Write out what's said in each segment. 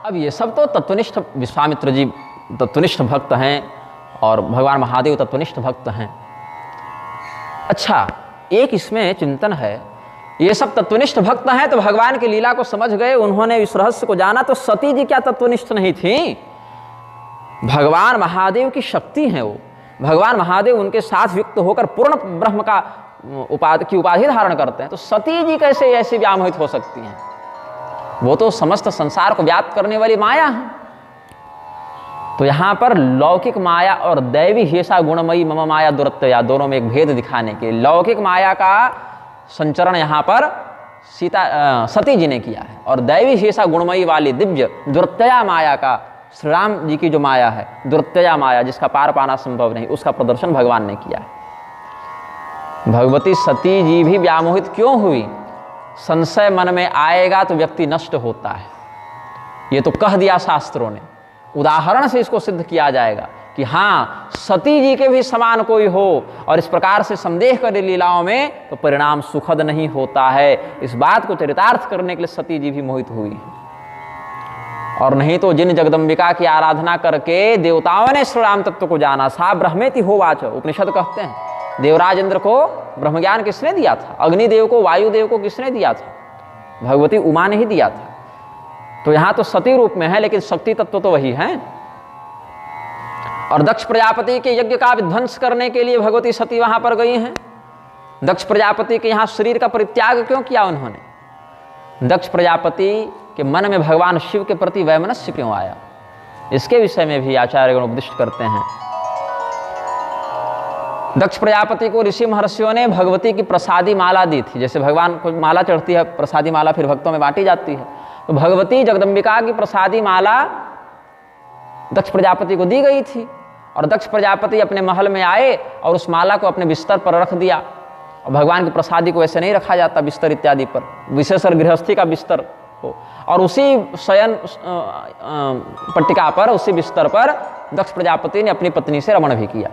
अब ये सब तो तत्वनिष्ठ विश्वामित्र जी तत्वनिष्ठ भक्त हैं और भगवान महादेव तत्वनिष्ठ भक्त हैं। अच्छा, एक इसमें चिंतन है, ये सब तत्वनिष्ठ भक्त हैं तो भगवान की लीला को समझ गए, उन्होंने इस रहस्य को जाना, तो सती जी क्या तत्वनिष्ठ नहीं थी? भगवान महादेव की शक्ति है वो, भगवान महादेव उनके साथ युक्त होकर पूर्ण ब्रह्म का उपाधि धारण करते हैं, तो सती जी कैसे ऐसी व्यामोहित हो सकती हैं? वो तो समस्त संसार को व्याप्त करने वाली माया है। तो यहाँ पर लौकिक माया और दैवी हेसा गुणमयी मम माया दुरत्यया, दोनों में एक भेद दिखाने के, लौकिक माया का संचरण यहाँ पर सती जी ने किया है, और दैवी हेसा गुणमयी वाली दिव्य दुरत्यया माया का, श्री राम जी की जो माया है दुरत्यया माया, जिसका पार पाना संभव नहीं, उसका प्रदर्शन भगवान ने किया है। भगवती सती जी भी व्यामोहित क्यों हुई? संशय मन में आएगा तो व्यक्ति नष्ट होता है, ये तो कह दिया शास्त्रों ने, उदाहरण से इसको सिद्ध किया जाएगा कि हाँ, सती जी के भी समान कोई हो और इस प्रकार से संदेह करे लीलाओं में, तो परिणाम सुखद नहीं होता है। इस बात को चरितार्थ करने के लिए सती जी भी मोहित हुई है। और नहीं तो जिन जगदम्बिका की आराधना करके देवताओं ने श्री राम तत्व को जाना, सा ब्रह्मेति होवाच, उपनिषद कहते हैं, देवराज इंद्र को ब्रह्म ज्ञान किसने दिया था? अग्निदेव को, वायुदेव को किसने दिया था? भगवती उमा ने ही दिया था। तो यहां तो सती रूप में है, लेकिन शक्ति तत्व तो वही है। और दक्ष प्रजापति के यज्ञ का विध्वंस करने के लिए भगवती सती वहां पर गई हैं। दक्ष प्रजापति के यहां शरीर का परित्याग क्यों किया उन्होंने? दक्ष प्रजापति के मन में भगवान शिव के प्रति वैमनस्य क्यों आया? इसके विषय में भी आचार्यगण उपदिष्ट करते हैं। दक्ष प्रजापति को ऋषि महर्षियों ने भगवती की प्रसादी माला दी थी। जैसे भगवान को माला चढ़ती है, प्रसादी माला फिर भक्तों में बांटी जाती है, तो भगवती जगदम्बिका की प्रसादी माला दक्ष प्रजापति को दी गई थी। और दक्ष प्रजापति अपने महल में आए और उस माला को अपने बिस्तर पर रख दिया। और भगवान की प्रसादी को ऐसे नहीं रखा जाता बिस्तर इत्यादि पर, विशेषकर गृहस्थी का बिस्तर हो, और उसी शयन पट्टिका पर, उसी बिस्तर पर दक्ष प्रजापति ने अपनी पत्नी से रमण भी किया।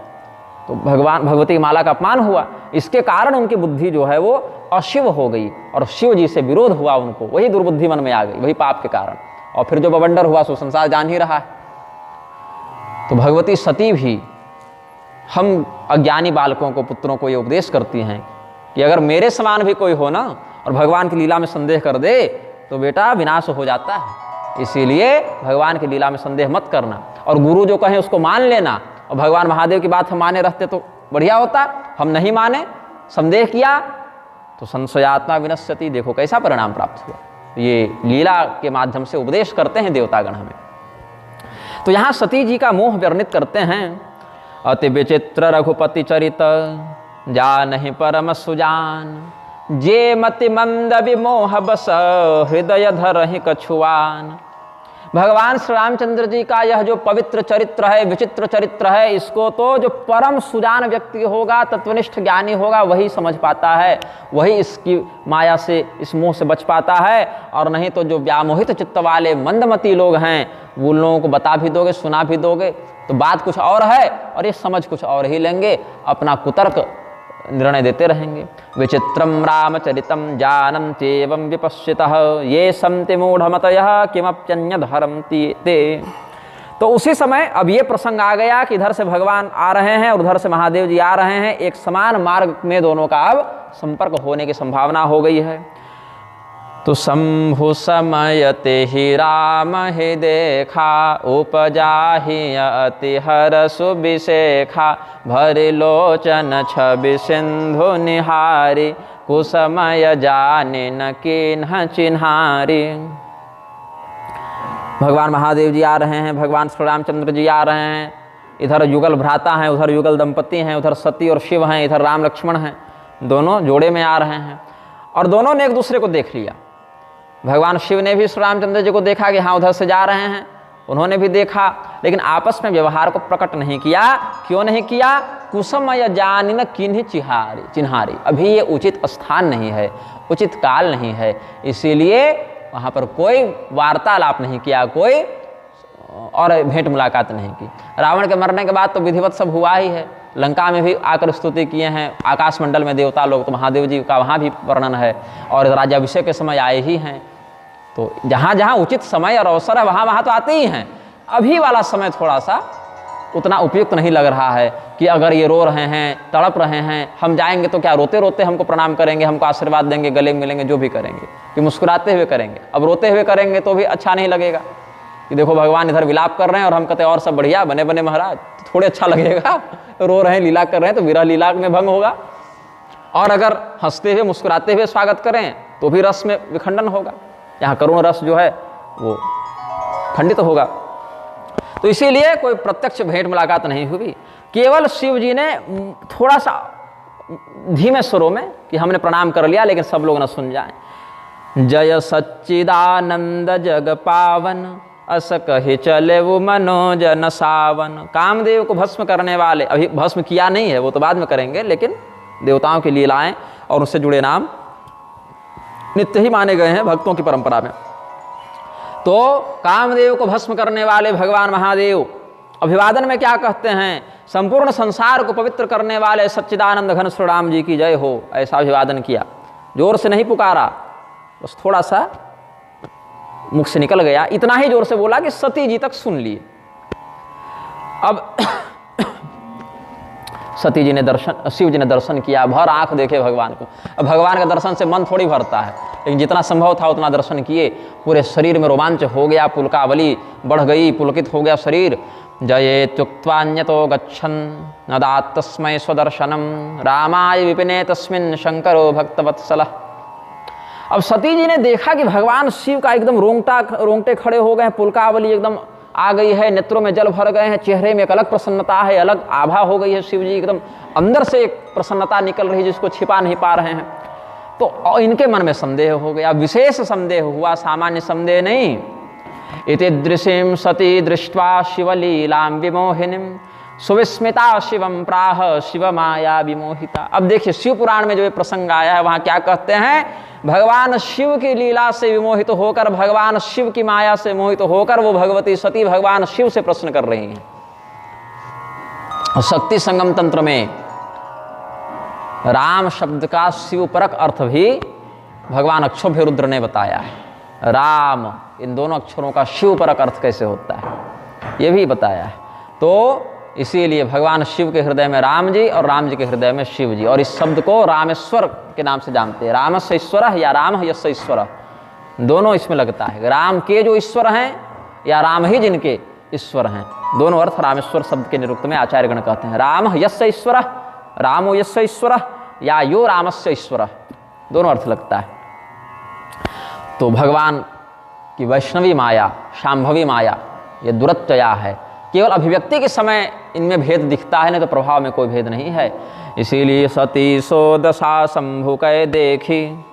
तो भगवती की माला का अपमान हुआ। इसके कारण उनकी बुद्धि जो है वो अशिव हो गई और शिव जी से विरोध हुआ उनको, वही दुर्बुद्धि मन में आ गई, वही पाप के कारण। और फिर जो बवंडर हुआ सो संसार जान ही रहा है। तो भगवती सती भी हम अज्ञानी बालकों को, पुत्रों को ये उपदेश करती हैं कि अगर मेरे समान भी कोई हो ना और भगवान की लीला में संदेह कर दे तो बेटा विनाश हो जाता है। इसीलिए भगवान की लीला में संदेह मत करना, और गुरु जो कहें उसको मान लेना। और भगवान महादेव की बात हम माने रहते तो बढ़िया होता, हम नहीं माने, संदेह किया तो संशयात्मा विनश्यति, देखो कैसा परिणाम प्राप्त हुआ। ये लीला के माध्यम से उपदेश करते हैं देवतागण हमें। तो यहाँ सती जी का मोह वर्णित करते हैं। अति विचित्र रघुपति चरित जानहि परम सुजान, जे मति मंद विमोह बस हृदय धरहि कछुआन। भगवान श्री रामचंद्र जी का यह जो पवित्र चरित्र है, विचित्र चरित्र है, इसको तो जो परम सुजान व्यक्ति होगा, तत्वनिष्ठ ज्ञानी होगा, वही समझ पाता है, वही इसकी माया से, इस मोह से बच पाता है। और नहीं तो जो व्यामोहित चित्त वाले मंदमती लोग हैं, वो लोगों को बता भी दोगे, सुना भी दोगे तो बात कुछ और है और ये समझ कुछ और ही लेंगे, अपना कुतर्क निर्णय देते रहेंगे। विचित्रम रामचरितम जानन्त्येवं विपश्चितः, ये सन्ति मूढ़मतयः किमप्यन्यधरन्ति ते। तो उसी समय अब ये प्रसंग आ गया कि इधर से भगवान आ रहे हैं और उधर से महादेव जी आ रहे हैं, एक समान मार्ग में दोनों का अब संपर्क होने की संभावना हो गई है। तो शंभु समयते ही राम ही देखा, उपजाहि अति हरसु विशेखा, भरि लोचन छवि सिंधु निहारी, कुसमय जाने न किन्ह चिन्हारी। भगवान महादेव जी आ रहे हैं, भगवान श्री रामचंद्र जी आ रहे हैं, इधर युगल भ्राता हैं, उधर युगल दंपति हैं, उधर सती और शिव हैं, इधर राम लक्ष्मण हैं, दोनों जोड़े में आ रहे हैं। और दोनों ने एक दूसरे को देख लिया। भगवान शिव ने भी श्री रामचंद्र जी को देखा कि हाँ उधर से जा रहे हैं, उन्होंने भी देखा, लेकिन आपस में व्यवहार को प्रकट नहीं किया। क्यों नहीं किया? कुसमय जानिन किन्हि चिन्हारी, अभी ये उचित स्थान नहीं है, उचित काल नहीं है, इसीलिए वहाँ पर कोई वार्तालाप नहीं किया, कोई और भेंट मुलाकात नहीं की। रावण के मरने के बाद तो विधिवत सब हुआ ही है, लंका में भी आकर स्तुति किए हैं, आकाश मंडल में देवता लोग, तो महादेव जी का वहाँ भी वर्णन है, और राज्याभिषेक के समय आए ही हैं। तो जहाँ जहाँ उचित समय और अवसर है वहाँ वहाँ तो आते ही हैं। अभी वाला समय थोड़ा सा उतना उपयुक्त नहीं लग रहा है कि अगर ये रो रहे हैं, तड़प रहे हैं, हम जाएंगे तो क्या रोते रोते हमको प्रणाम करेंगे, हमको आशीर्वाद देंगे, गले मिलेंगे, जो भी करेंगे कि मुस्कुराते हुए करेंगे। अब रोते हुए करेंगे तो भी अच्छा नहीं लगेगा कि देखो भगवान इधर विलाप कर रहे हैं और हम कहते हैं और सब बढ़िया बने बने महाराज, तो थोड़े अच्छा लगेगा। रो रहे हैं, लीला कर रहे हैं तो विरह लीला में भंग होगा। और अगर हंसते हुए मुस्कुराते हुए स्वागत करें तो भी रस में विखंडन होगा, यहाँ करुण रस जो है वो खंडित होगा। तो इसीलिए कोई प्रत्यक्ष भेंट मुलाकात नहीं हुई। केवल शिव जी ने थोड़ा सा धीमे स्वरों में कि हमने प्रणाम कर लिया, लेकिन सब लोग न सुन जाएं। जय सच्चिदानंद जग पावन, अस कहि चले वो मनोज न सावन। कामदेव को भस्म करने वाले, अभी भस्म किया नहीं है, वो तो बाद में करेंगे, लेकिन देवताओं की लीलाएं और उससे जुड़े नाम नित्य ही माने गए हैं भक्तों की परंपरा में। तो कामदेव को भस्म करने वाले भगवान महादेव अभिवादन में क्या कहते हैं? संपूर्ण संसार को पवित्र करने वाले सच्चिदानंद घन श्री राम जी की जय हो, ऐसा अभिवादन किया। जोर से नहीं पुकारा, बस थोड़ा सा मुख से निकल गया, इतना ही जोर से बोला कि सती जी तक सुन लिए। अब सती जी ने दर्शन, शिव जी ने दर्शन किया, भर आंख देखे भगवान को। अब भगवान के दर्शन से मन थोड़ी भरता है, लेकिन जितना संभव था उतना दर्शन किए। पूरे शरीर में रोमांच हो गया, पुलकावली बढ़ गई, पुलकित हो गया शरीर। जयेत्युक्त्वान्यतो गच्छन् नदात् तस्मै स्वदर्शनम रामाय विपिने तस्मिन् शंकरो भक्तवत्सलः। अब सती जी ने देखा कि भगवान शिव का एकदम रोंगटे खड़े हो गए हैं, पुलकावली एकदम आ गई है, नेत्रों में जल भर गए हैं, चेहरे में एक अलग प्रसन्नता है, अलग आभा हो गई है। शिव जी एकदम अंदर से एक प्रसन्नता निकल रही है जिसको छिपा नहीं पा रहे हैं। तो इनके मन में संदेह हो गया, विशेष संदेह हुआ, सामान्य संदेह नहीं। इति दृशिं सती दृष्ट्वा शिवलीलां विमोहिनीं सुविस्मिता शिवम प्राह शिव माया विमोहिता। अब देखिए शिव पुराण में जो ये प्रसंग आया है वहाँ क्या कहते हैं? भगवान शिव की लीला से विमोहित होकर, भगवान शिव की माया से मोहित होकर वो भगवती सती भगवान शिव से प्रश्न कर रही हैं। और शक्ति संगम तंत्र में राम शब्द का शिव परक अर्थ भी भगवान अक्षोभ्य रुद्र ने बताया है। राम, इन दोनों अक्षरों का शिव परक अर्थ कैसे होता है ये भी बताया है। तो इसीलिए भगवान शिव के हृदय में राम जी और राम जी के हृदय में शिव जी, और इस शब्द को रामेश्वर के नाम से जानते हैं। रामस्य ईश्वर या राम यस्य ईश्वर, दोनों इसमें लगता है। राम के जो ईश्वर हैं या राम ही जिनके ईश्वर हैं, दोनों अर्थ रामेश्वर शब्द के निरुक्त में आचार्यगण कहते हैं। राम यस्य ईश्वर, रामो यस्य ईश्वर या यो रामस्य ईश्वर, दोनों अर्थ लगता है। तो भगवान की वैष्णवी माया, शांभवी माया, ये दुरत्यया है। केवल अभिव्यक्ति के समय इनमें भेद दिखता है, नहीं तो प्रभाव में कोई भेद नहीं है। इसीलिए सती सो दशा शंभु कै देखी,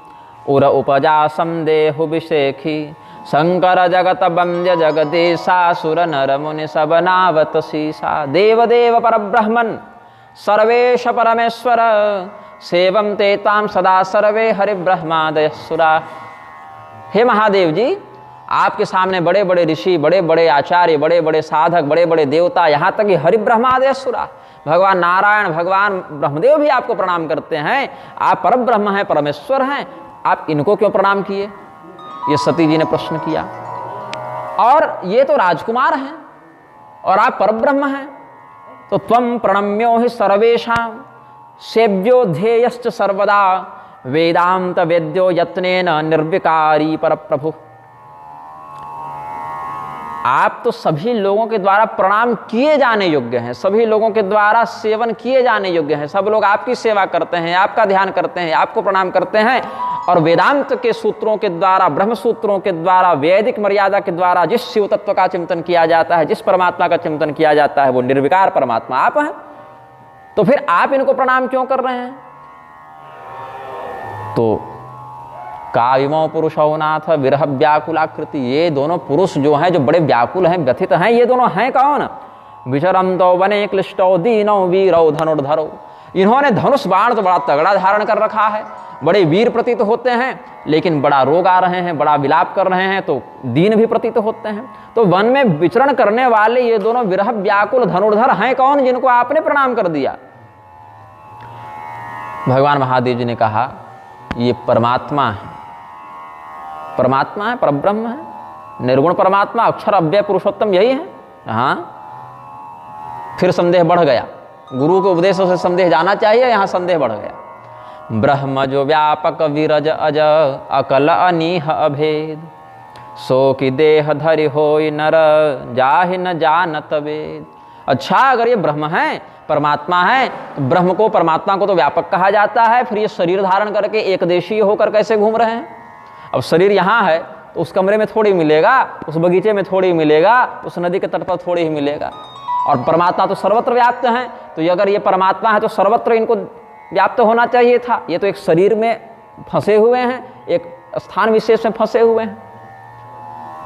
उर उपजा संदेहु विशेखी। शंकर जगत वंद्य जगदीशा, सुर नर मुनि सब नावत शीशा। देव देव पर ब्रह्मन सर्वेश परमेश्वर, सेवम ते ताम सदा सर्वे हरि ब्रह्मादय सुरा। हे महादेव जी, आपके सामने बड़े बड़े ऋषि, बड़े बड़े आचार्य, बड़े बड़े साधक, बड़े बड़े देवता, यहाँ तक कि हरि ब्रह्मादय सुरा, भगवान नारायण, भगवान ब्रह्मदेव भी आपको प्रणाम करते हैं। आप परम ब्रह्म हैं, परमेश्वर हैं, आप इनको क्यों प्रणाम किए? ये सती जी ने प्रश्न किया। और ये तो राजकुमार हैं और आप परब्रह्म हैं, तो त्वं प्रणम्यो हि सर्वेषां सेव्यो ध्येयश्च सर्वदा, वेदांत वेद्यो यत्नेन निर्विकारी परप्रभु। आप तो सभी लोगों के द्वारा प्रणाम किए जाने योग्य हैं, सभी लोगों के द्वारा सेवन किए जाने योग्य हैं। सब लोग आपकी सेवा करते हैं, आपका ध्यान करते हैं, आपको प्रणाम करते हैं। और वेदांत के सूत्रों के द्वारा, ब्रह्म सूत्रों के द्वारा, वैदिक मर्यादा के द्वारा जिस शिव तत्व का चिंतन किया जाता है, जिस परमात्मा का चिंतन किया जाता है, वो निर्विकार परमात्मा आप हैं। तो फिर आप इनको प्रणाम क्यों कर रहे हैं? तो काविमो पुरुषो नाथ विरह व्याकुलाकृति, ये दोनों पुरुष जो हैं, जो बड़े व्याकुल हैं, व्यथित हैं, ये दोनों हैं कौन? विचरंतो वने क्लिष्टो दीनो वीरो धनुर्धरो। इन्होंने धनुष बाण तो बड़ा तगड़ा धारण कर रखा है, बड़े वीर प्रतीत होते हैं, लेकिन बड़ा रोग आ रहे हैं, बड़ा विलाप कर रहे हैं, तो दीन भी प्रतीत होते हैं। तो वन में विचरण करने वाले ये दोनों विरह व्याकुल धनुर्धर हैं कौन, जिनको आपने प्रणाम कर दिया? भगवान महादेव जी ने कहा ये परमात्मा है, परमात्मा है, परब्रह्म है, निर्गुण परमात्मा, अक्षर अव्यय पुरुषोत्तम यही है। हाँ, फिर संदेह बढ़ गया। गुरु के उपदेशों से संदेह जाना चाहिए, यहाँ संदेह बढ़ गया। ब्रह्म जो व्यापक विरज अज अकल अनीह अभेद, सो कि देह धरि होई नर जाहि न जानत वेद। अच्छा, अगर ये ब्रह्म है, परमात्मा है, तो ब्रह्म को, परमात्मा को तो व्यापक कहा जाता है, फिर ये शरीर धारण करके एक देशीय होकर कैसे घूम रहे हैं? अब शरीर यहाँ है तो उस कमरे में थोड़ी मिलेगा, उस बगीचे में थोड़ी मिलेगा, उस नदी के तट पर थोड़ी ही मिलेगा। और परमात्मा तो सर्वत्र व्याप्त हैं, तो ये अगर ये परमात्मा है तो सर्वत्र इनको व्याप्त होना चाहिए था। ये तो एक शरीर में फंसे हुए हैं, एक स्थान विशेष में फंसे हुए हैं।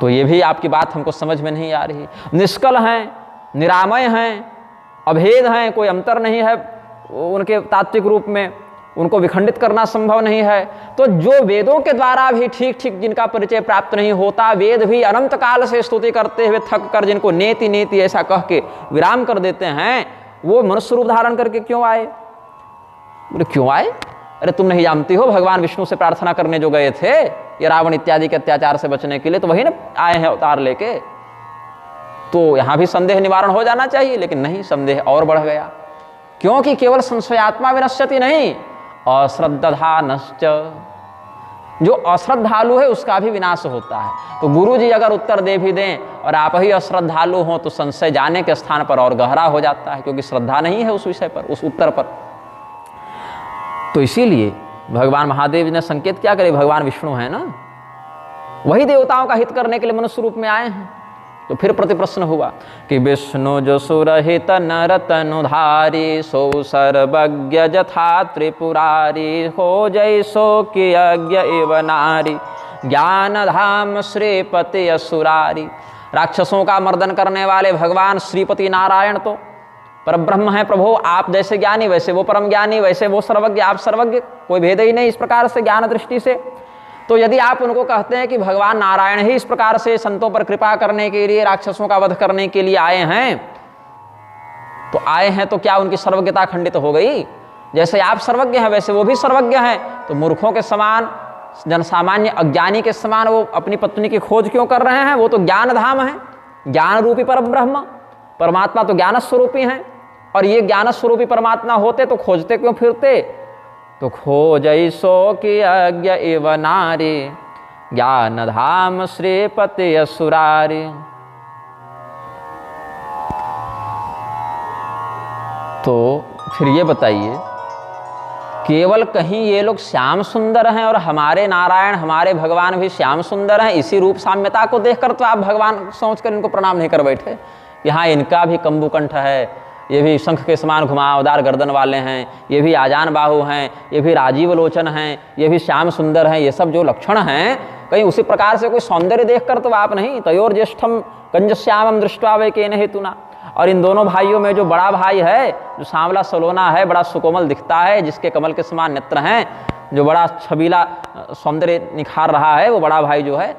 तो ये भी आपकी बात हमको समझ में नहीं आ रही। निष्कल हैं, निरामय हैं, अभेद हैं, कोई अंतर नहीं है उनके तात्विक रूप में, उनको विखंडित करना संभव नहीं है। तो जो वेदों के द्वारा भी ठीक ठीक जिनका परिचय प्राप्त नहीं होता, वेद भी अनंत काल से स्तुति करते हुए थक कर जिनको नेति नेति ऐसा कह के विराम कर देते हैं, वो मनुष्य रूप धारण करके क्यों आए? बोले क्यों आए? अरे तुम नहीं जानती हो, भगवान विष्णु से प्रार्थना करने जो गए थे ये रावण इत्यादि के अत्याचार से बचने के लिए, तो वही ना आए हैं अवतार लेके। तो यहां भी संदेह निवारण हो जाना चाहिए, लेकिन नहीं, संदेह और बढ़ गया। क्योंकि केवल संशयात्मा विनश्यति नहीं, अश्रद्धानश्च, जो अश्रद्धालु है उसका भी विनाश होता है। तो गुरु जी अगर उत्तर दे भी दें और आप ही अश्रद्धालु हो तो संशय जाने के स्थान पर और गहरा हो जाता है, क्योंकि श्रद्धा नहीं है उस विषय पर, उस उत्तर पर। तो इसीलिए भगवान महादेव ने संकेत क्या करे, भगवान विष्णु है ना, वही देवताओं का हित करने के लिए मनुष्य रूप में आए हैं। तो फिर प्रतिप्रश्न हुआ कि विष्णु जो सुरहित नर तनुधारी, सो सर्वज्ञ जथा त्रिपुरारी, हो जैसो कि यज्ञ एव नारी, ज्ञान धाम श्रीपति असुरारी। राक्षसों का मर्दन करने वाले भगवान श्रीपति नारायण तो परब्रह्म है। प्रभु आप जैसे ज्ञानी वैसे वो परम ज्ञानी, वैसे वो सर्वज्ञ आप सर्वज्ञ, कोई भेद ही नहीं इस प्रकार से ज्ञान दृष्टि से। तो यदि आप उनको कहते हैं कि भगवान नारायण ही इस प्रकार से संतों पर कृपा करने के लिए, राक्षसों का वध करने के लिए आए हैं, तो आए हैं तो क्या उनकी सर्वज्ञता खंडित हो गई? जैसे आप सर्वज्ञ हैं वैसे वो भी सर्वज्ञ हैं, तो मूर्खों के समान, जनसामान्य अज्ञानी के समान वो अपनी पत्नी की खोज क्यों कर रहे हैं? वो तो ज्ञान धाम है, ज्ञान रूपी परब्रह्म, परमात्मा तो ज्ञान स्वरूपी हैं। और ये ज्ञान स्वरूपी परमात्मा होते तो खोजते क्यों फिरते? तो खोजैसो कि यज्ञ एव नारी, ज्ञान धाम श्रीपति असुरारी। तो फिर ये बताइए, केवल कहीं ये लोग श्याम सुंदर हैं और हमारे नारायण, हमारे भगवान भी श्याम सुंदर हैं, इसी रूप साम्यता को देखकर तो आप भगवान सोचकर इनको प्रणाम नहीं कर बैठे? यहाँ इनका भी कंबुकंठ है, ये भी शंख के समान घुमावदार गर्दन वाले हैं, ये भी आजान बाहु हैं, ये भी राजीव लोचन हैं, ये भी श्याम सुंदर हैं, ये सब जो लक्षण हैं, कहीं उसी प्रकार से कोई सौंदर्य देखकर तो आप नहीं? तयोर ज्येष्ठम कंजश्यामम दृष्ट्वा वै केन हेतुना। और इन दोनों भाइयों में जो बड़ा भाई है, जो सांवला सलोना है, बड़ा सुकोमल दिखता है, जिसके कमल के समान नेत्र हैं, जो बड़ा छबीला सौंदर्य निखार रहा है, वो बड़ा भाई जो है,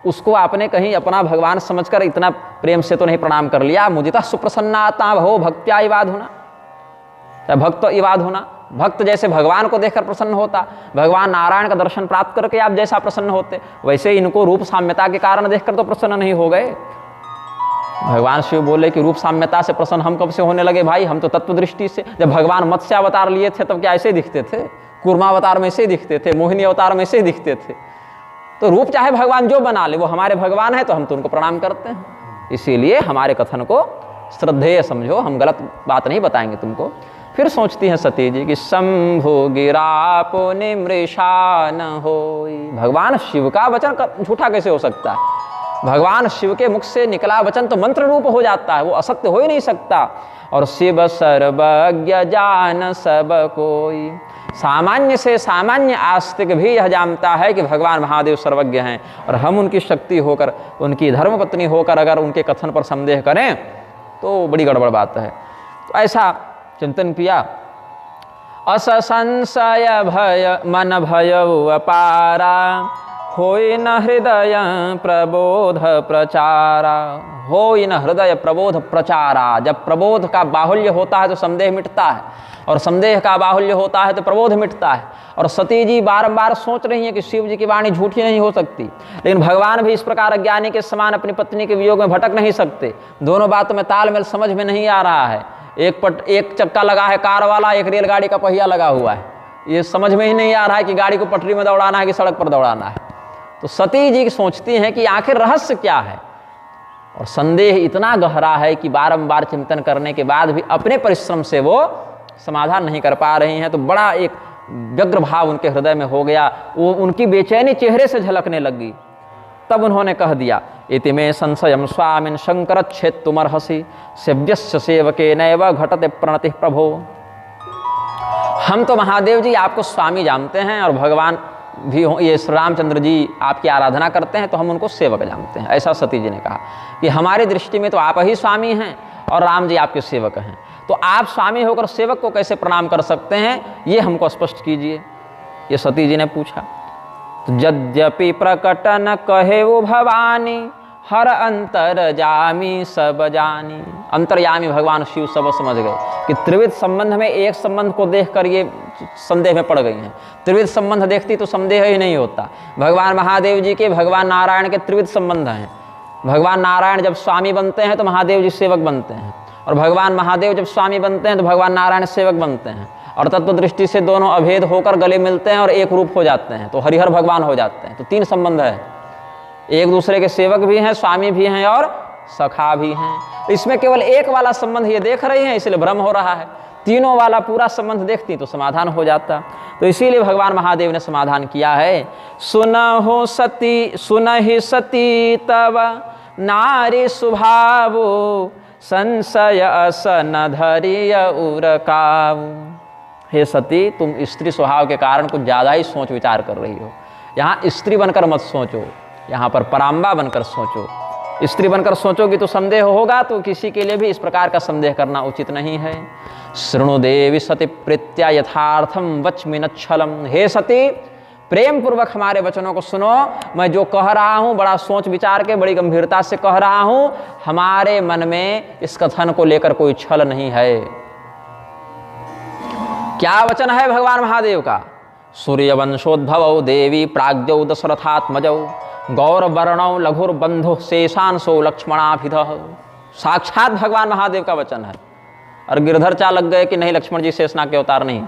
उसको आपने कहीं अपना भगवान समझकर इतना प्रेम से तो नहीं प्रणाम कर लिया? मुदिता सुप्रसन्नाता भो भक्त्या इवाद होना, भक्त इवाद होना, भक्त जैसे भगवान को देखकर प्रसन्न होता, भगवान नारायण का दर्शन प्राप्त करके आप जैसा प्रसन्न होते, वैसे इनको रूप साम्यता के कारण देखकर तो प्रसन्न नहीं हो गए। भगवान शिव बोले कि रूप साम्यता से प्रसन्न हम कब से होने लगे भाई? हम तो तत्व दृष्टि से, जब भगवान मत्स्य अवतार लिए थे तब क्या ऐसे दिखते थे? कूर्मा अवतार में से दिखते थे, मोहिनी अवतार में से दिखते थे। तो रूप चाहे भगवान जो बना ले, वो हमारे भगवान है, तो हम तो उनको प्रणाम करते हैं। इसीलिए हमारे कथन को श्रद्धेय समझो, हम गलत बात नहीं बताएंगे तुमको। फिर सोचती हैं सती जी कि शंभु गिरा पुनि मृषा न होई। भगवान शिव का वचन झूठा कैसे हो सकता है? भगवान शिव के मुख से निकला वचन तो मंत्र रूप हो जाता है, वो असत्य हो ही नहीं सकता। और शिव सर्वज्ञ जान सब कोई, सामान्य से सामान्य आस्तिक भी यह जानता है कि भगवान महादेव सर्वज्ञ हैं, और हम उनकी शक्ति होकर, उनकी धर्मपत्नी होकर अगर उनके कथन पर संदेह करें तो बड़ी गड़बड़ बात है। तो ऐसा चिंतन किया। अस संशय भय मन भय अपारा, होई न हृदय प्रबोध प्रचारा, होई न हृदय प्रबोध प्रचारा। जब प्रबोध का बाहुल्य होता है तो संदेह मिटता है, और संदेह का बाहुल्य होता है तो प्रबोध मिटता है। और सती जी बारंबार सोच रही हैं कि शिव जी की वाणी झूठी नहीं हो सकती, लेकिन भगवान भी इस प्रकार अज्ञानी के समान अपनी पत्नी के वियोग में भटक नहीं सकते। दोनों बातों में तालमेल समझ में नहीं आ रहा है। एक चक्का लगा है कार वाला, एक रेलगाड़ी का पहिया लगा हुआ है। ये समझ में ही नहीं आ रहा है कि गाड़ी को पटरी में दौड़ाना है कि सड़क पर दौड़ाना है। तो सती जी सोचती हैं कि आखिर रहस्य क्या है, और संदेह इतना गहरा है कि बारंबार चिंतन करने के बाद भी अपने परिश्रम से वो समाधान नहीं कर पा रही हैं। तो बड़ा एक व्यग्र भाव उनके हृदय में हो गया, वो उनकी बेचैनी चेहरे से झलकने लगी। तब उन्होंने कह दिया, इति में संशयम स्वामिन शंकर छेत्तुमर्हसि सेव्यस्य सेवके नैव घटते प्रणति प्रभो। हम तो महादेव जी आपको स्वामी जानते हैं, और भगवान भी ये श्री रामचंद्र जी आपकी आराधना करते हैं, तो हम उनको सेवक जानते हैं। ऐसा सती जी ने कहा कि हमारी दृष्टि में तो आप ही स्वामी हैं और राम जी आपके सेवक हैं, तो आप स्वामी होकर सेवक को कैसे प्रणाम कर सकते हैं, ये हमको स्पष्ट कीजिए। ये सती जी ने पूछा। तो यद्यपि प्रकट न कहे वो भवानी, हर अंतर जामी सब जानी। अंतर्यामी भगवान शिव सब समझ गए कि त्रिविध संबंध में एक संबंध को देखकर ये संदेह में पड़ गई हैं। त्रिविध संबंध देखती तो संदेह ही नहीं होता। भगवान महादेव जी के भगवान नारायण के त्रिविध संबंध हैं। भगवान नारायण जब स्वामी बनते हैं तो महादेव जी सेवक बनते हैं, और भगवान महादेव जब स्वामी बनते हैं तो भगवान नारायण सेवक बनते हैं, और तत्व दृष्टि से दोनों अभेद होकर गले मिलते हैं और एक रूप हो जाते हैं, तो हरिहर भगवान हो जाते हैं। तो तीन संबंध है, एक दूसरे के सेवक भी हैं, स्वामी भी हैं और सखा भी हैं। इसमें केवल एक वाला संबंध ये देख रही हैं, इसलिए भ्रम हो रहा है। तीनों वाला पूरा संबंध देखती तो समाधान हो जाता। तो इसीलिए भगवान महादेव ने समाधान किया है। सुनहि सती तव नारी स्वभावो, संशय असन धरिय उरकाऊ। हे सती, तुम स्त्री स्वभाव के कारण कुछ ज़्यादा ही सोच विचार कर रही हो। यहाँ स्त्री बनकर मत सोचो, यहाँ पर पराम्बा बनकर सोचो। स्त्री बनकर सोचोगी तो संदेह होगा, तो किसी के लिए भी इस प्रकार का संदेह करना उचित नहीं है। शृणु देवी सती प्रीत्या यथार्थम वचमिनच्छलम। हे सती, प्रेम पूर्वक हमारे वचनों को सुनो। मैं जो कह रहा हूँ बड़ा सोच विचार के, बड़ी गंभीरता से कह रहा हूँ। हमारे मन में इस कथन को लेकर कोई छल नहीं है। क्या वचन है भगवान महादेव का? सूर्यवंशोद्भवौ देवी प्राज्ञौ दशरथात्मजौ, गौरवर्णौ लघुर्बंधु शेषांशो लक्ष्मणाभिधः। साक्षात भगवान महादेव का वचन है। और गिरधर चा लग गए कि नहीं, लक्ष्मण जी शेषनाग के अवतार नहीं।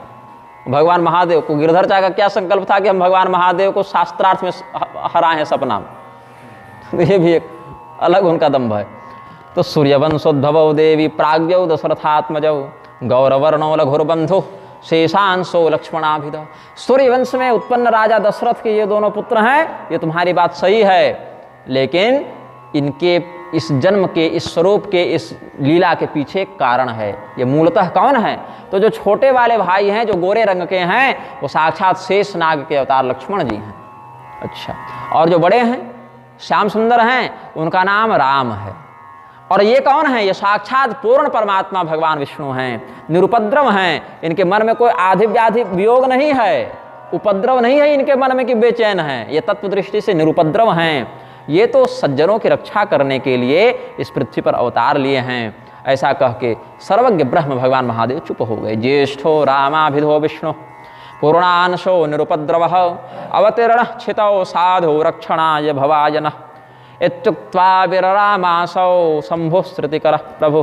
भगवान महादेव को गिरधर चा का क्या संकल्प था कि हम भगवान महादेव को शास्त्रार्थ में हराएं सपना में। ये भी एक अलग उनका दम्भ है। तो सूर्यवंशोद्भवौ देवी प्राज्ञौ दशरथात्मजौ, गौरवर्णौ लघुर्बंधु शेषांशो लक्ष्मणाभिधः। सूर्यवंश में उत्पन्न राजा दशरथ के ये दोनों पुत्र हैं। ये तुम्हारी बात सही है, लेकिन इनके इस जन्म के, इस स्वरूप के, इस लीला के पीछे कारण है। ये मूलतः कौन है? तो जो छोटे वाले भाई हैं, जो गोरे रंग के हैं, वो साक्षात शेषनाग के अवतार लक्ष्मण जी हैं। अच्छा, और जो बड़े हैं, श्याम सुंदर हैं, उनका नाम राम है। और ये कौन है? ये साक्षात पूर्ण परमात्मा भगवान विष्णु हैं। निरुपद्रव हैं, इनके मन में कोई आधि व्याधि वियोग नहीं है, उपद्रव नहीं है इनके मन में कि बेचैन है। ये तत्व दृष्टि से निरुपद्रव हैं। ये तो सज्जनों की रक्षा करने के लिए इस पृथ्वी पर अवतार लिए हैं। ऐसा कह के सर्वज्ञ ब्रह्म भगवान महादेव चुप हो गए। ज्येष्ठो रामाभिधो विष्णु पूर्णांशो निरुपद्रवः, अवतीर्ण छितौ साधु रक्षणाय भवाय नः, इत्युक्त्वा विररामासौ शंभु श्रुतिकर प्रभु।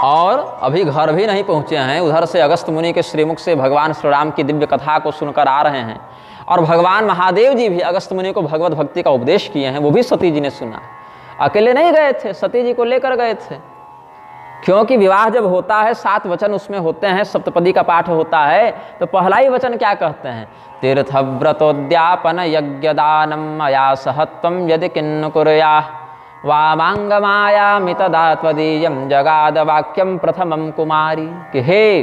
और अभी घर भी नहीं पहुँचे हैं, उधर से अगस्त मुनि के श्रीमुख से भगवान श्री राम की दिव्य कथा को सुनकर आ रहे हैं। और भगवान महादेव जी भी अगस्त मुनि को भगवत भक्ति का उपदेश किए हैं, वो भी सती जी ने सुना। अकेले नहीं गए थे, सती जी को लेकर गए थे। क्योंकि विवाह जब होता है 7 वचन उसमें होते हैं, सप्तपदी का पाठ होता है। तो पहला ही वचन क्या कहते हैं? तीर्थव्रतोद्यापन यज्ञदानम मया सहत्वम यदि किन्न कुर्या, वामांगमायामि तदा त्वदीयं जगाद वाक्यम प्रथमम कुमारी। कि हे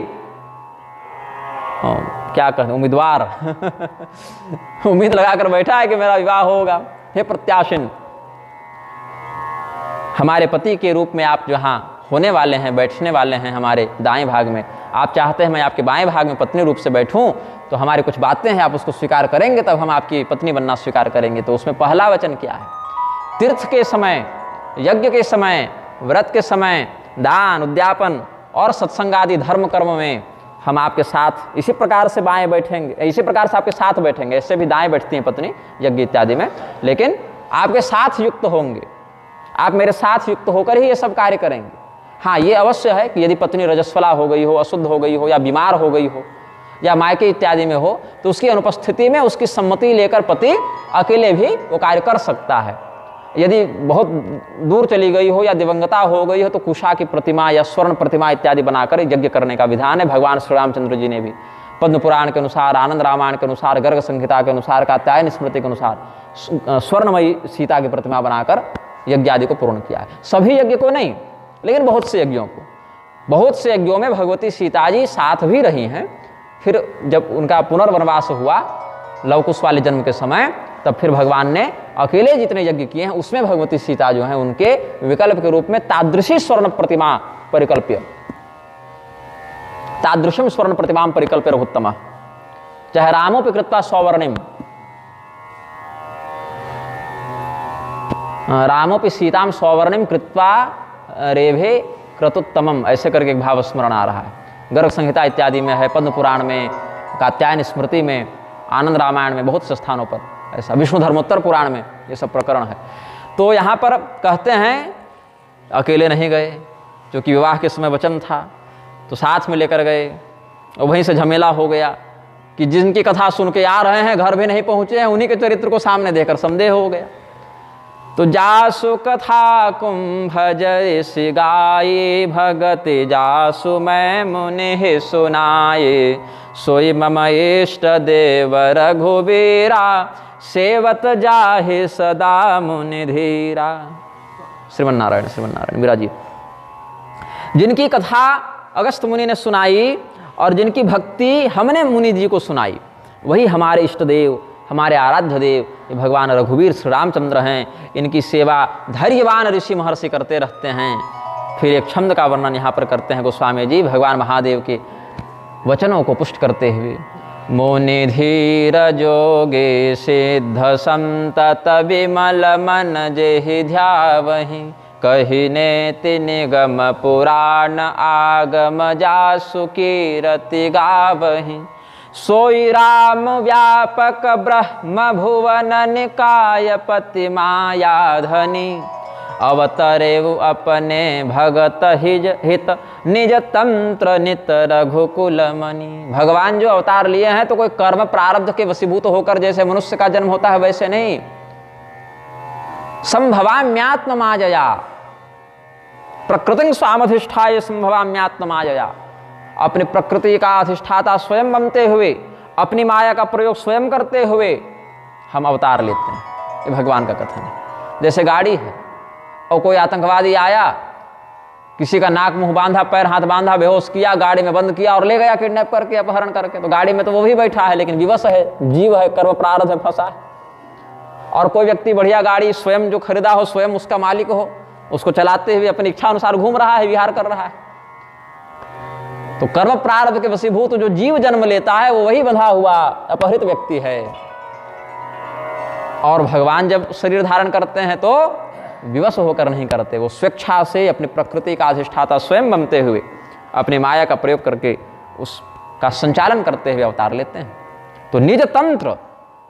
क्या कहते उम्मीदवार उम्मीद लगाकर बैठा है कि मेरा विवाह होगा। हे प्रत्याशिन, हमारे पति के रूप में आप जहाँ होने वाले हैं, बैठने वाले हैं हमारे दाएं भाग में, आप चाहते हैं मैं आपके बाएं भाग में पत्नी रूप से बैठूं, तो हमारी कुछ बातें हैं, आप उसको स्वीकार करेंगे तब हम आपकी पत्नी बनना स्वीकार करेंगे। तो उसमें पहला वचन क्या है? तीर्थ के समय, यज्ञ के समय, व्रत के समय, दान, उद्यापन और सत्संग आदि धर्म कर्म में हम आपके साथ इसी प्रकार से बाएं बैठेंगे, इसी प्रकार से आपके साथ बैठेंगे। ऐसे भी दाएं बैठती हैं पत्नी यज्ञ इत्यादि में, लेकिन आपके साथ युक्त होंगे, आप मेरे साथ युक्त होकर ही ये सब कार्य करेंगे। हाँ, ये अवश्य है कि यदि पत्नी रजस्वला हो गई हो, अशुद्ध हो गई हो, या बीमार हो गई हो, या मायके इत्यादि में हो, तो उसकी अनुपस्थिति में उसकी सम्मति लेकर पति अकेले भी वो कार्य कर सकता है। यदि बहुत दूर चली गई हो या दिवंगता हो गई हो, तो कुशा की प्रतिमा या स्वर्ण प्रतिमा इत्यादि बनाकर यज्ञ करने का विधान है। भगवान श्री रामचंद्र जी ने भी पद्म पुराण के अनुसार, आनंद रामायण के अनुसार, गर्ग संहिता के अनुसार, कात्यायन स्मृति के अनुसार स्वर्णमयी सीता की प्रतिमा बनाकर यज्ञ आदि को पूर्ण किया है। सभी यज्ञ को नहीं, लेकिन बहुत से यज्ञों को। बहुत से यज्ञों में भगवती सीता जी साथ भी रही हैं। फिर जब उनका पुनर्वनवास हुआ लवकुश वाले जन्म के समय, तब फिर भगवान ने अकेले जितने यज्ञ किए हैं उसमें भगवती सीता जो हैं उनके विकल्प के रूप में तादृशी स्वर्ण प्रतिमा परिकल्प्य, तादृशम स्वर्ण प्रतिमा परिकल्प्य रघुत्तम, चाहे रामोपि कृत्वा सौवर्णिम, रामोपि सीताम सौवर्णिम कृत्वा रेभे क्रतुत्तमम, ऐसे करके एक भाव स्मरण आ रहा है। गर्ग संहिता इत्यादि में है, पद्म पुराण में, कात्यायन स्मृति में, आनंद रामायण में, बहुत से स्थानों पर ऐसा, विष्णु धर्मोत्तर पुराण में ये सब प्रकरण है। तो यहाँ पर कहते हैं अकेले नहीं गए, क्योंकि विवाह के समय वचन था, तो साथ में लेकर गए। और वहीं से झमेला हो गया कि जिनकी कथा सुन के आ रहे हैं, घर भी नहीं पहुँचे हैं, उन्हीं के चरित्र को सामने देखकर संदेह हो गया। तो जासु कथा कुंभ जैसी गाये, भगति जासु मैं मुनि सुनाये, सोई मम इष्ट देव रघुबीरा, सेवत जाहि सदा मुनि धीरा। श्रीमन नारायण, श्रीमन नारायण। मीरा जी, जिनकी कथा अगस्त्य मुनि ने सुनाई और जिनकी भक्ति हमने मुनि जी को सुनाई, वही हमारे इष्ट देव, हमारे आराध्य देव ये भगवान रघुवीर श्री रामचंद्र हैं। इनकी सेवा धैर्यवान ऋषि महर्षि करते रहते हैं। फिर एक छंद का वर्णन यहाँ पर करते हैं गोस्वामी जी भगवान महादेव के वचनों को पुष्ट करते हुए। मुनि धीर जोगे सिद्ध संतत विमल मन जेहि ध्यावहि, कहि नेति निगम पुराण आगम जासु कीरति गावहि, सोई राम व्यापक ब्रह्म भुवन निकाय पति मायाधनी, अवतरेव अपने भगत हित निज तंत्र नित रघुकुल मणि। भगवान जो अवतार लिए हैं तो कोई कर्म प्रारब्ध के वशीभूत होकर जैसे मनुष्य का जन्म होता है वैसे नहीं, संभवाम्यात्म माजया, प्रकृति स्वामधिष्ठाय संभवाम्यात्म माजया, अपनी प्रकृति का अधिष्ठाता स्वयं बनते हुए, अपनी माया का प्रयोग स्वयं करते हुए हम अवतार लेते हैं। ये भगवान का कथन है। जैसे गाड़ी है और कोई आतंकवादी आया, किसी का नाक मुंह बांधा, पैर हाथ बांधा, बेहोश किया, गाड़ी में बंद किया और ले गया किडनैप करके, अपहरण करके, तो गाड़ी में तो वो भी बैठा है लेकिन विवश है, जीव है, कर्म प्रारब्ध में फंसा है। और कोई व्यक्ति बढ़िया गाड़ी स्वयं जो खरीदा हो, स्वयं उसका मालिक हो, उसको चलाते हुए अपनी इच्छा अनुसार घूम रहा है, विहार कर रहा है। तो कर्म प्रारब्ध के वशीभूत जो जीव जन्म लेता है वो वही बंधा हुआ अपहृत व्यक्ति है। और भगवान जब शरीर धारण करते हैं तो विवश होकर नहीं करते, वो स्वेच्छा से अपनी प्रकृति का अधिष्ठाता स्वयं बनते हुए अपनी माया का प्रयोग करके उसका संचालन करते हुए अवतार लेते हैं। तो निज तंत्र,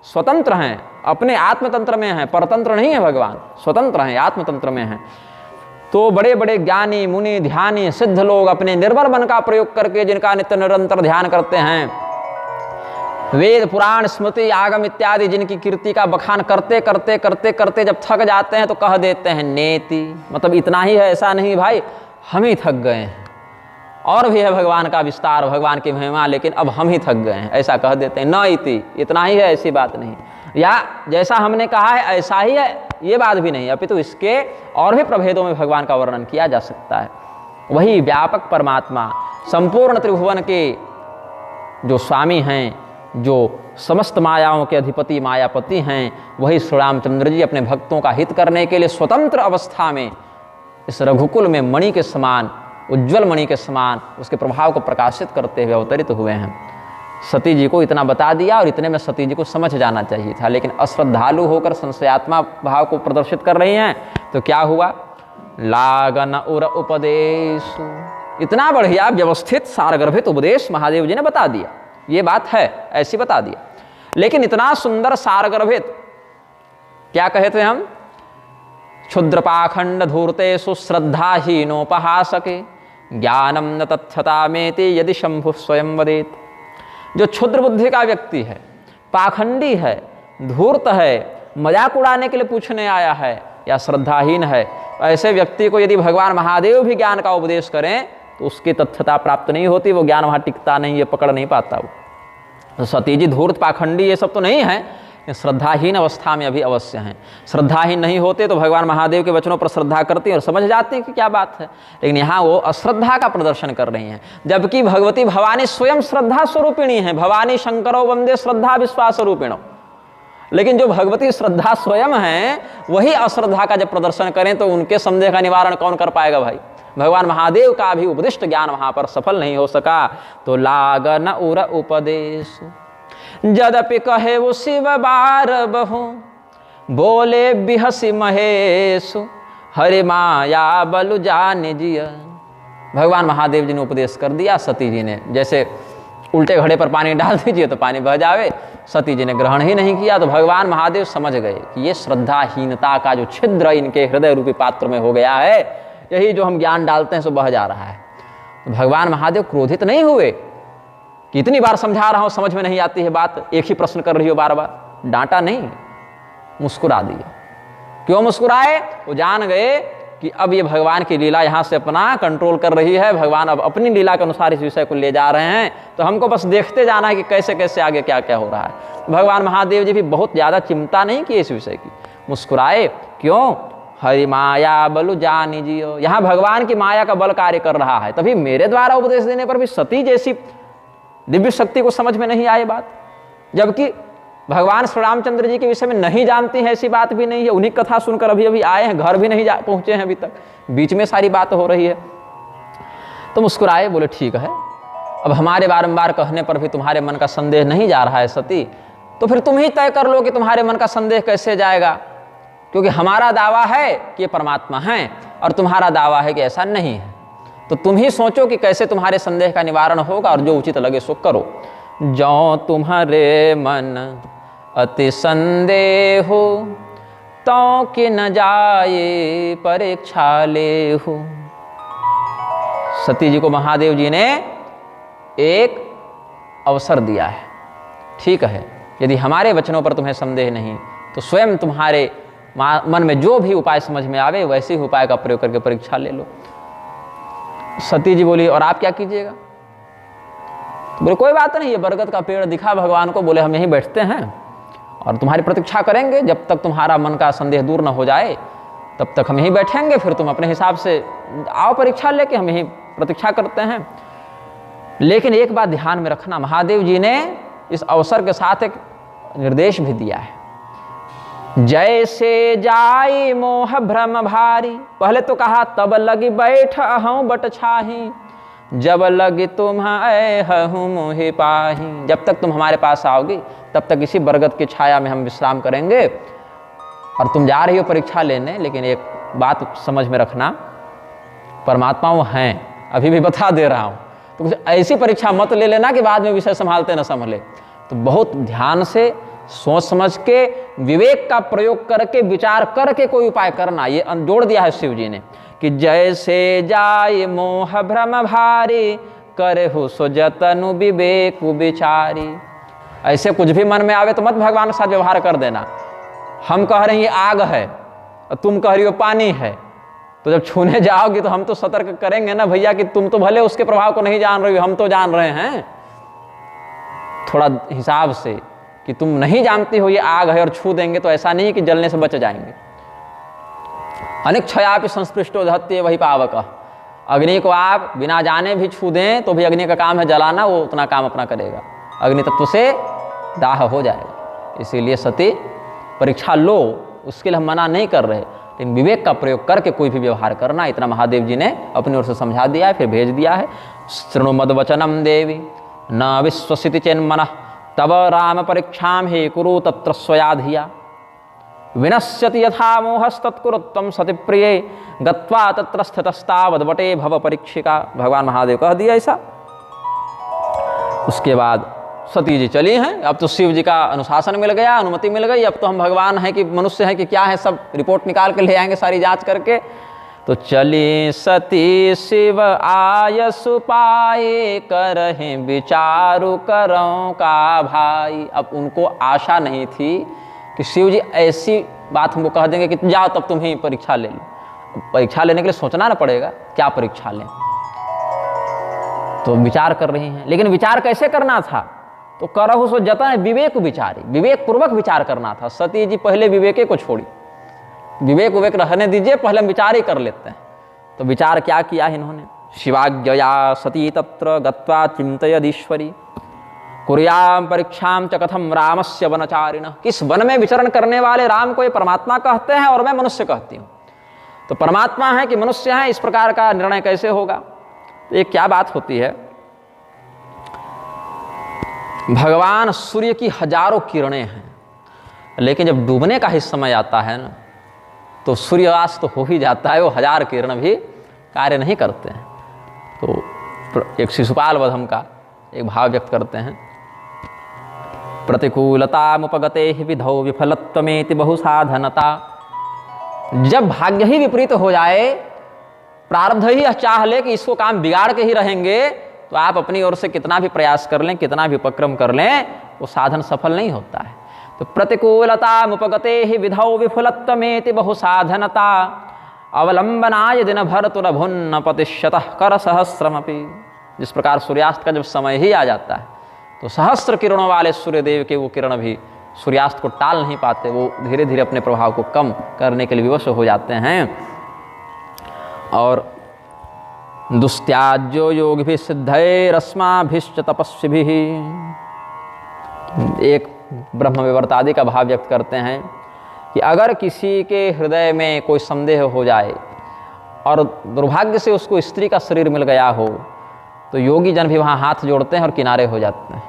स्वतंत्र हैं, अपने आत्मतंत्र में हैं, परतंत्र नहीं है भगवान, स्वतंत्र हैं, आत्मतंत्र में हैं। तो बड़े बड़े ज्ञानी मुनि ध्यानी सिद्ध लोग अपने निर्मल मन का प्रयोग करके जिनका नित्य निरंतर ध्यान करते हैं, वेद पुराण स्मृति आगम इत्यादि जिनकी कीर्ति का बखान करते करते करते करते जब थक जाते हैं तो कह देते हैं नेति, मतलब इतना ही है, ऐसा नहीं भाई, हम ही थक गए हैं, और भी है भगवान का विस्तार, भगवान की महिमा, लेकिन अब हम ही थक गए हैं, ऐसा कह देते हैं। न इति, इतना ही है, ऐसी बात नहीं, या जैसा हमने कहा है ऐसा ही है, ये बात भी नहीं, अपितु इसके और भी प्रभेदों में भगवान का वर्णन किया जा सकता है। वही व्यापक परमात्मा, संपूर्ण त्रिभुवन के जो स्वामी हैं, जो समस्त मायाओं के अधिपति मायापति हैं, वही श्री रामचंद्र जी अपने भक्तों का हित करने के लिए स्वतंत्र अवस्था में इस रघुकुल में मणि के समान उज्ज्वल मणि के समान उसके प्रभाव को प्रकाशित करते हुए अवतरित हुए हैं। सती जी को इतना बता दिया और इतने में सती जी को समझ जाना चाहिए था, लेकिन अश्रद्धालु होकर संशयात्मा भाव को प्रदर्शित कर रही हैं। तो क्या हुआ? लागन उर उपदेश, इतना बढ़िया व्यवस्थित सारगर्भित उपदेश महादेव जी ने बता दिया। ये बात है, ऐसी बता दिया, लेकिन इतना सुंदर सारगर्भित, क्या कहे थे हम? क्षुद्र पाखंड धूर्तेषु श्रद्धाहीनोपहासके ज्ञानम न तत्थता मेति यदि शंभु स्वयं वदेत। जो क्षुद्र बुद्धि का व्यक्ति है, पाखंडी है, धूर्त है, मजाक उड़ाने के लिए पूछने आया है या श्रद्धाहीन है, ऐसे व्यक्ति को यदि भगवान महादेव भी ज्ञान का उपदेश करें तो उसकी तथ्यता प्राप्त नहीं होती, वो ज्ञान वहाँ टिकता नहीं, ये पकड़ नहीं पाता वो। तो सती जी धूर्त पाखंडी ये सब तो नहीं है, श्रद्धाहीन अवस्था में अभी अवश्य हैं। श्रद्धाहीन नहीं होते तो भगवान महादेव के वचनों पर श्रद्धा करती हैं और समझ जाते हैं कि क्या बात है, लेकिन यहाँ वो अश्रद्धा का प्रदर्शन कर रही हैं, जबकि भगवती भवानी स्वयं श्रद्धा स्वरूपिणी हैं। भवानी शंकरो वंदे श्रद्धा विश्वास रूपिणो। लेकिन जो भगवती श्रद्धा स्वयं हैं वही अश्रद्धा का जब प्रदर्शन करें तो उनके संदेह का निवारण कौन कर पाएगा भाई? भगवान महादेव का भी उपदिष्ट ज्ञान वहां पर सफल नहीं हो सका। तो लागन उर उपदेश जदपि कहे वो शिव बार बहु, बोले बिहसी महेशु हरि माया बलु जान जिया। भगवान महादेव जी ने उपदेश कर दिया, सती जी ने जैसे उल्टे घड़े पर पानी डाल दीजिए तो पानी बह जावे, सती जी ने ग्रहण ही नहीं किया। तो भगवान महादेव समझ गए कि ये श्रद्धाहीनता का जो छिद्र इनके हृदय रूपी पात्र में हो गया है, यही जो हम ज्ञान डालते हैं सो बह जा रहा है। तो भगवान महादेव क्रोधित नहीं हुए कि इतनी बार समझा रहा हूं समझ में नहीं आती है बात, एक ही प्रश्न कर रही हो बार बार। डांटा नहीं, मुस्कुरा दिया। क्यों मुस्कुराए? वो जान गए कि अब ये भगवान की लीला यहाँ से अपना कंट्रोल कर रही है, भगवान अब अपनी लीला के अनुसार इस विषय को ले जा रहे हैं, तो हमको बस देखते जाना है कि कैसे कैसे आगे क्या क्या हो रहा है। भगवान महादेव जी भी बहुत ज़्यादा चिंता नहीं की इस विषय की, मुस्कुराए। क्यों? हरि माया बलु जानी जियो। यहाँ भगवान की माया का बल कार्य कर रहा है, तभी मेरे द्वारा उपदेश देने पर भी सती जैसी दिव्य शक्ति को समझ में नहीं आए बात, जबकि भगवान श्री रामचंद्र जी के विषय में नहीं जानती है, ऐसी बात भी नहीं है। उन्हीं कथा सुनकर अभी अभी आए हैं, घर भी नहीं पहुंचे हैं अभी तक, बीच में सारी बात हो रही है। तो मुस्कुराए, बोले ठीक है, अब हमारे बारंबार कहने पर भी तुम्हारे मन का संदेह नहीं जा रहा है सती, तो फिर तुम ही तय कर लो कि तुम्हारे मन का संदेह कैसे जाएगा, क्योंकि हमारा दावा है कि ये परमात्मा है और तुम्हारा दावा है कि ऐसा नहीं है। तो तुम ही सोचो कि कैसे तुम्हारे संदेह का निवारण होगा और जो उचित लगे सो करो। जो तुम्हारे मन अति संदेह हो तो कि न जाए परीक्षा ले हो। सती जी को महादेव जी ने एक अवसर दिया है। ठीक है, यदि हमारे वचनों पर तुम्हें संदेह नहीं तो स्वयं तुम्हारे मन में जो भी उपाय समझ में आवे वैसे ही उपाय का प्रयोग करके परीक्षा ले लो। सती जी बोली, और आप क्या कीजिएगा? तो बोले कोई बात नहीं, ये बरगद का पेड़ दिखा भगवान को, बोले हम यहीं बैठते हैं और तुम्हारी प्रतीक्षा करेंगे, जब तक तुम्हारा मन का संदेह दूर न हो जाए तब तक हम यहीं बैठेंगे, फिर तुम अपने हिसाब से आओ परीक्षा लेके, हम यहीं प्रतीक्षा करते हैं। लेकिन एक बात ध्यान में रखना, महादेव जी ने इस अवसर के साथ एक निर्देश भी दिया है। जैसे जाई मोह भ्रम भारी, पहले तो कहा तब लगी बैठ अहूँ बट छाही, जब लगी तुम हूँ मोहि पाही। जब तक तुम हमारे पास आओगी तब तक इसी बरगद की छाया में हम विश्राम करेंगे। और तुम जा रही हो परीक्षा लेने, लेकिन एक बात समझ में रखना, परमात्मा वो हैं, अभी भी बता दे रहा हूँ, तो कुछ ऐसी परीक्षा मत ले लेना कि बाद में विषय संभालते न संभले। तो बहुत ध्यान से सोच समझ के विवेक का प्रयोग करके विचार करके कोई उपाय करना। ये जोड़ दिया है शिव जी ने कि जैसे जाय मोह भ्रम भारी, करे हो सो जतनु विवेक विचारी। ऐसे कुछ भी मन में आवे तो मत भगवान के साथ व्यवहार कर देना। हम कह रहे हैं ये आग है और तुम कह रही हो पानी है, तो जब छूने जाओगे तो हम तो सतर्क करेंगे ना भैया कि तुम तो भले उसके प्रभाव को नहीं जान रही हो, हम तो जान रहे हैं। थोड़ा हिसाब से कि तुम नहीं जानती हो ये आग है और छू देंगे तो ऐसा नहीं कि जलने से बच जाएंगे। अनेक क्षयापि संस्पृष्टो दहत्ये वही पावक। अग्नि को आप बिना जाने भी छू दें तो भी अग्नि का काम है जलाना, वो उतना काम अपना करेगा, अग्नि तत्व से दाह हो जाएगा। इसीलिए सती परीक्षा लो, उसके लिए हम मना नहीं कर रहे, लेकिन विवेक का प्रयोग करके कोई भी व्यवहार करना, इतना महादेव जी ने अपनी ओर से समझा दिया है, फिर भेज दिया है। शृणु मद्वचनम देवी न विश्वसिति चेन्मनः तब राम परीक्षाम हे कुरु तत्र स्वया धिया विनश्यति यथा मोहस्तत्कुरुत्वं सति प्रिये गत्वा तत्र स्थितस्तावद्वटे भव परीक्षिका। भगवान महादेव कह दिया ऐसा। उसके बाद सती जी चली हैं। अब तो शिव जी का अनुशासन मिल गया, अनुमति मिल गई। अब तो हम भगवान हैं कि मनुष्य हैं कि क्या है, सब रिपोर्ट निकाल के ले आएंगे सारी जांच करके। तो चली सती शिव आयसु पाए करहि विचारु करौं का भाई। अब उनको आशा नहीं थी कि शिव जी ऐसी बात हमको कह देंगे कि जाओ तब तुम ही परीक्षा ले लो। परीक्षा लेने के लिए सोचना ना पड़ेगा क्या परीक्षा लें। तो विचार कर रही हैं, लेकिन विचार कैसे करना था? तो करहु सो जतन विवेक विचारी, विवेक पूर्वक विचार करना था। सती जी पहले विवेके को छोड़ी, विवेक विवेक रहने दीजिए, पहले हम विचार ही कर लेते हैं। तो विचार क्या किया इन्होंने? शिवाज्ञया सती तत्र गत्वा चिंतयदीश्वरी कुर्याम परीक्षाम च कथम रामस्य वनचारिणः। किस वन में विचरण करने वाले राम को ये परमात्मा कहते हैं और मैं मनुष्य कहती हूँ। तो परमात्मा है कि मनुष्य है, इस प्रकार का निर्णय कैसे होगा? तो ये क्या बात होती है? भगवान सूर्य की हजारों किरणें हैं, लेकिन जब डूबने का ही समय आता है ना, तो सूर्यास्त तो हो ही जाता है, वो हजार किरण भी कार्य नहीं करते हैं। तो एक शिशुपाल वधम का एक भाव व्यक्त करते हैं। प्रतिकूलतामुपगते हि विधौ विफलत्वमेति बहुसाधनता। जब भाग्य ही विपरीत हो जाए, प्रारब्ध ही चाह ले कि इसको काम बिगाड़ के ही रहेंगे, तो आप अपनी ओर से कितना भी प्रयास कर लें, कितना भी उपक्रम कर लें, वो साधन सफल नहीं होता है। तो प्रतिकूलतामुपगते हि विधौ विफलत्वमेति बहुसाधनता अवलंबनाय दिन भर तुरभुन्न पतिशतः कर सहस्रमपि। जिस प्रकार सूर्यास्त का जब समय ही आ जाता है, तो सहस्र किरणों वाले सूर्यदेव के वो किरण भी सूर्यास्त को टाल नहीं पाते, वो धीरे धीरे अपने प्रभाव को कम करने के लिए विवश हो जाते हैं। और दुस्त्याज्यो योग भी सिद्धैरस्माभिश्च तपस्विभिः। एक ब्रह्म विवर्तादि का भाव व्यक्त करते हैं कि अगर किसी के हृदय में कोई संदेह हो जाए और दुर्भाग्य से उसको स्त्री का शरीर मिल गया हो, तो योगी जन भी वहाँ हाथ जोड़ते हैं और किनारे हो जाते हैं।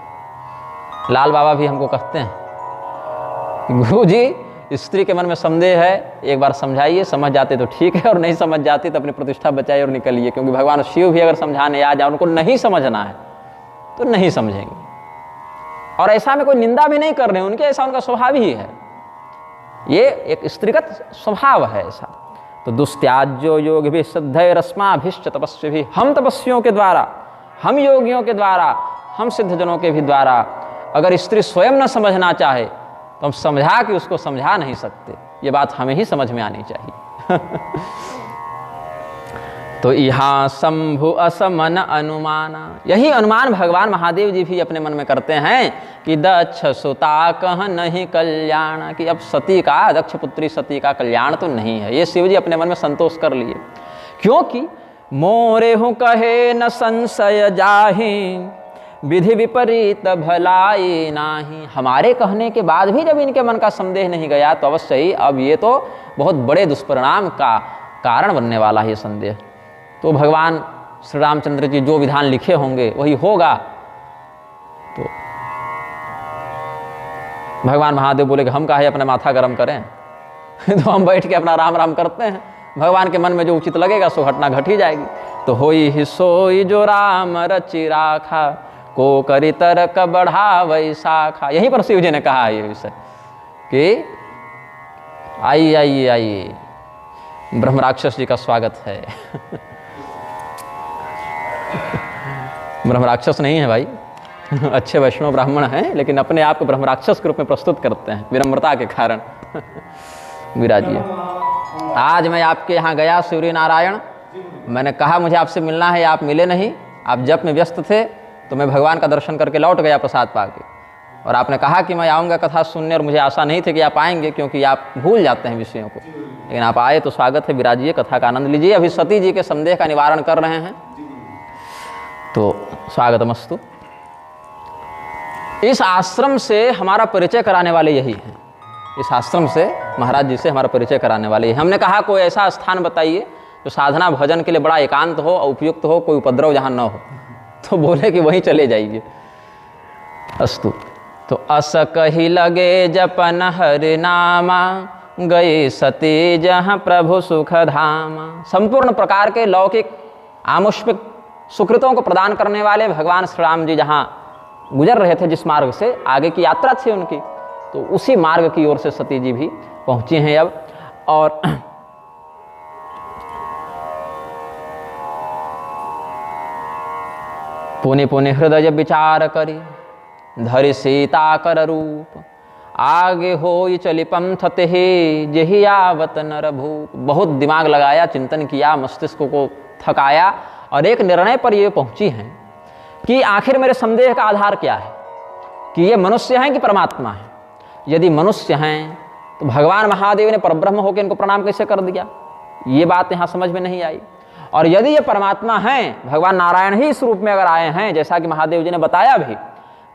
लाल बाबा भी हमको कहते हैं, गुरु जी स्त्री के मन में संदेह है, एक बार समझाइए, समझ जाते तो ठीक है, और नहीं समझ जाती तो अपनी प्रतिष्ठा बचाइए और निकलिए। क्योंकि भगवान शिव भी अगर समझाने आ जाए, उनको नहीं समझना है तो नहीं समझेंगे। और ऐसा में कोई निंदा भी नहीं कर रहे हैं उनके, ऐसा उनका स्वभाव ही है, ये एक स्त्रीगत स्वभाव है ऐसा। तो दुस्त्याज्यो योग भी सिद्धैरस्माभिश्च तपस्विभिः। हम तपस्वियों के द्वारा, हम योगियों के द्वारा, हम सिद्धजनों के भी द्वारा अगर स्त्री स्वयं न समझना चाहे तो हम समझा कि उसको समझा नहीं सकते। ये बात हमें ही समझ में आनी चाहिए। तो यहाँ शंभु असमन अनुमाना, यही अनुमान भगवान महादेव जी भी अपने मन में करते हैं कि दक्ष सुता कह नहीं कल्याण, कि अब सती का, दक्ष पुत्री सती का कल्याण तो नहीं है। ये शिव जी अपने मन में संतोष कर लिए, क्योंकि मोरे हूँ कहे न संशय जाहि विधि विपरीत भलाई नाही। हमारे कहने के बाद भी जब इनके मन का संदेह नहीं गया, तो अवश्य ही अब ये तो बहुत बड़े दुष्परिणाम का कारण बनने वाला है ये संदेह। तो भगवान श्री रामचंद्र जी जो विधान लिखे होंगे वही होगा। तो भगवान महादेव बोले कि हम काहे अपना माथा गर्म करें, तो हम बैठ के अपना राम राम करते हैं। भगवान के मन में जो उचित लगेगा सो घटना घट ही जाएगी। तो होई ही सोई जो राम रचि राखा, को करी तरक बढ़ा वैसाखा। यहीं पर शिव जी ने कहा ये विषय कि आइए आइए आइए, ब्रह्म राक्षस जी का स्वागत है। ब्रह्म राक्षस नहीं है भाई, अच्छे वैष्णव ब्राह्मण हैं, लेकिन अपने आप को ब्रह्म राक्षस के रूप में प्रस्तुत करते हैं विनम्रता के कारण। विराजिए। आज मैं आपके यहाँ गया सूर्य नारायण, मैंने कहा मुझे आपसे मिलना है, आप मिले नहीं, आप जप में व्यस्त थे, तो मैं भगवान का दर्शन करके लौट गया प्रसाद पाके। और आपने कहा कि मैं आऊँगा कथा सुनने, और मुझे आशा नहीं थी कि आप आएंगे, क्योंकि आप भूल जाते हैं विषयों को, लेकिन आप आए तो स्वागत है। विराजिए, कथा का आनंद लीजिए। अभी सती जी के संदेह का निवारण कर रहे हैं, तो स्वागतमस्तु। इस आश्रम से हमारा परिचय कराने वाले यही हैं। इस आश्रम से महाराज जी से हमारा परिचय कराने वाले हैं। हमने कहा कोई ऐसा स्थान बताइए जो साधना भजन के लिए बड़ा एकांत हो और उपयुक्त हो, कोई उपद्रव जहाँ न हो। तो बोले कि वहीं चले जाइए। अस्तु। तो अस कही लगे जपन हरि नामा, गए सती जहाँ प्रभु सुख धामा। संपूर्ण प्रकार के लौकिक आमुष्मिक सुकृतों को प्रदान करने वाले भगवान श्री राम जी जहाँ गुजर रहे थे, जिस मार्ग से आगे की यात्रा थी उनकी, तो उसी मार्ग की ओर से सती जी भी पहुंची हैं अब। और पुनि पुनि हृदय विचार करी, धरि सीता कर रूप, आगे हो चली पंथ तेहि जेहि आवत नर भूप। बहुत दिमाग लगाया, चिंतन किया, मस्तिष्क को थकाया और एक निर्णय पर ये पहुंची हैं कि आखिर मेरे संदेह का आधार क्या है, कि ये मनुष्य हैं कि परमात्मा है। यदि मनुष्य हैं तो भगवान महादेव ने परब्रह्म होकर इनको प्रणाम कैसे कर दिया, ये बात यहाँ समझ में नहीं आई। और यदि ये परमात्मा हैं, भगवान नारायण ही इस रूप में अगर आए हैं जैसा कि महादेव जी ने बताया भी,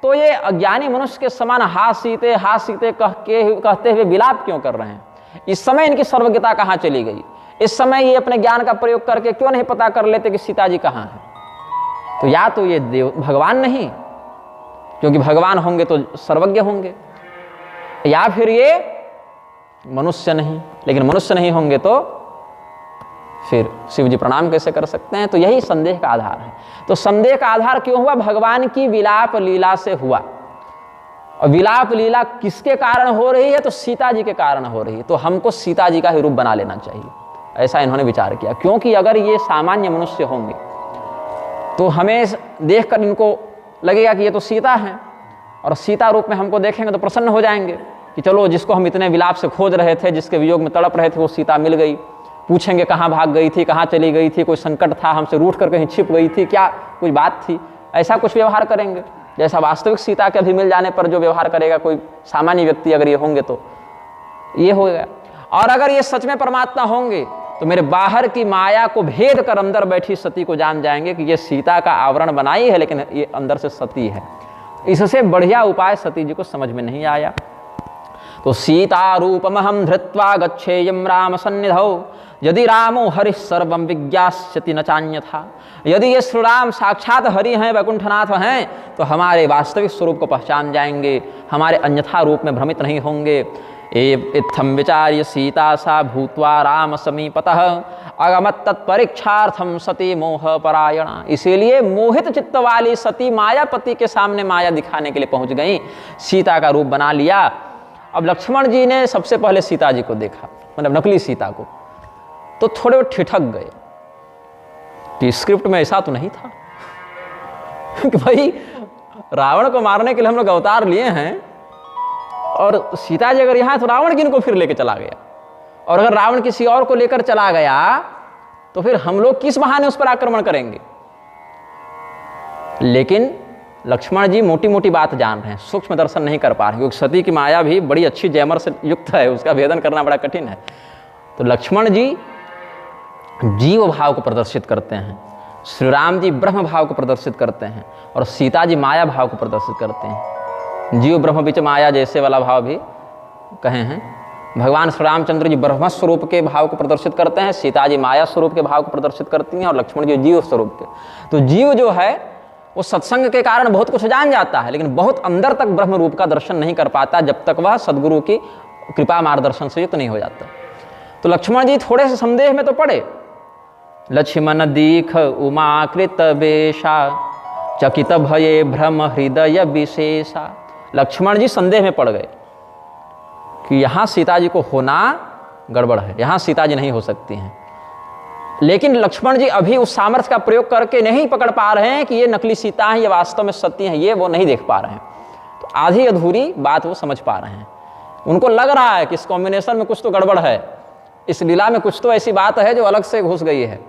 तो ये अज्ञानी मनुष्य के समान हाथ सीते कहते हुए विलाप क्यों कर रहे हैं। इस समय इनकी सर्वज्ञता कहाँ चली गई। इस समय ये अपने ज्ञान का प्रयोग करके क्यों नहीं पता कर लेते कि सीता जी कहाँ हैं। तो या तो ये देव भगवान नहीं, क्योंकि भगवान होंगे तो सर्वज्ञ होंगे, या फिर ये मनुष्य नहीं, लेकिन मनुष्य नहीं होंगे तो फिर शिव जी प्रणाम कैसे कर सकते हैं। तो यही संदेह का आधार है। तो संदेह का आधार क्यों हुआ, भगवान की विलाप लीला से हुआ। और विलाप लीला किसके कारण हो रही है, तो सीता जी के कारण हो रही है। तो हमको सीता जी का ही रूप बना लेना चाहिए, ऐसा इन्होंने विचार किया। क्योंकि अगर ये सामान्य मनुष्य होंगे तो हमें देखकर इनको लगेगा कि ये तो सीता हैं, और सीता रूप में हमको देखेंगे तो प्रसन्न हो जाएंगे कि चलो जिसको हम इतने विलाप से खोज रहे थे, जिसके वियोग में तड़प रहे थे, वो सीता मिल गई। पूछेंगे कहाँ भाग गई थी, कहाँ चली गई थी, कोई संकट था, हमसे रूठ कर कहीं छिप गई थी क्या, कोई बात थी, ऐसा कुछ व्यवहार करेंगे जैसा वास्तविक सीता के अभी मिल जाने पर जो व्यवहार करेगा कोई सामान्य व्यक्ति अगर ये होंगे तो ये होगा। और अगर ये सच में परमात्मा होंगे तो मेरे बाहर की माया को भेद कर अंदर बैठी सती को जान जाएंगे कि ये सीता का आवरण बनाई है, लेकिन ये अंदर से सती है। इससे बढ़िया उपाय सती जी को समझ में नहीं आया। तो सीता रूपमहं धृत्वा गच्छेयं राम सन्निधौ, यदि रामो हरि सर्वं विज्ञास्यति न चान्यथा। यदि ये श्री राम साक्षात हरि हैं, वैकुंठनाथ हैं, तो हमारे वास्तविक स्वरूप को पहचान जाएंगे, हमारे अन्यथा रूप में भ्रमित नहीं होंगे। इत्थं विचार्य सीता सा भूत्वा राम समीपतः, अगमत तत्परीक्षार्थम सती मोह परायणा। इसीलिए मोहित चित्त वाली सती मायापति के सामने माया दिखाने के लिए पहुंच गई, सीता का रूप बना लिया। अब लक्ष्मण जी ने सबसे पहले सीता जी को देखा, मतलब नकली सीता को, तो थोड़े वो ठिठक गए कि स्क्रिप्ट में ऐसा तो नहीं था कि भाई रावण को मारने के लिए हम लोग अवतार लिए हैं, और सीता जी अगर यहाँ है तो रावण किनको फिर लेके चला गया, और अगर रावण किसी और को लेकर चला गया तो फिर हम लोग किस बहाने उस पर आक्रमण करेंगे। लेकिन लक्ष्मण जी मोटी मोटी बात जान रहे हैं, सूक्ष्म दर्शन नहीं कर पा रहे, क्योंकि सती की माया भी बड़ी अच्छी जैमर से युक्त है, उसका भेदन करना बड़ा कठिन है। तो लक्ष्मण जी जीव भाव को प्रदर्शित करते हैं, श्री राम जी ब्रह्म भाव को प्रदर्शित करते हैं, और सीता जी माया भाव को प्रदर्शित करते हैं। जीव ब्रह्म बीच माया जैसे वाला भाव भी कहे हैं। भगवान श्री रामचंद्र जी ब्रह्म स्वरूप के भाव को प्रदर्शित करते हैं, सीता जी माया स्वरूप के भाव को प्रदर्शित करती हैं, और लक्ष्मण जी जीव स्वरूप के। तो जीव जो है वो सत्संग के कारण बहुत कुछ जान जाता है, लेकिन बहुत अंदर तक ब्रह्म रूप का दर्शन नहीं कर पाता जब तक वह सदगुरु की कृपा मार्गदर्शन से युक्त नहीं हो जाता। तो लक्ष्मण जी थोड़े से संदेह में तो पड़े। लक्ष्मण दीख उमाकृत बेशा, चकित भये भ्रम हृदय विशेषा। लक्ष्मण जी संदेह में पड़ गए कि यहाँ सीता जी को होना गड़बड़ है, यहाँ सीता जी नहीं हो सकती हैं। लेकिन लक्ष्मण जी अभी उस सामर्थ्य का प्रयोग करके नहीं पकड़ पा रहे हैं कि ये नकली सीता हैं, ये वास्तव में सत्य हैं, ये वो नहीं देख पा रहे हैं। तो आधी अधूरी बात वो समझ पा रहे हैं। उनको लग रहा है कि इस कॉम्बिनेशन में कुछ तो गड़बड़ है, इस लीला में कुछ तो ऐसी बात है जो अलग से घुस गई है।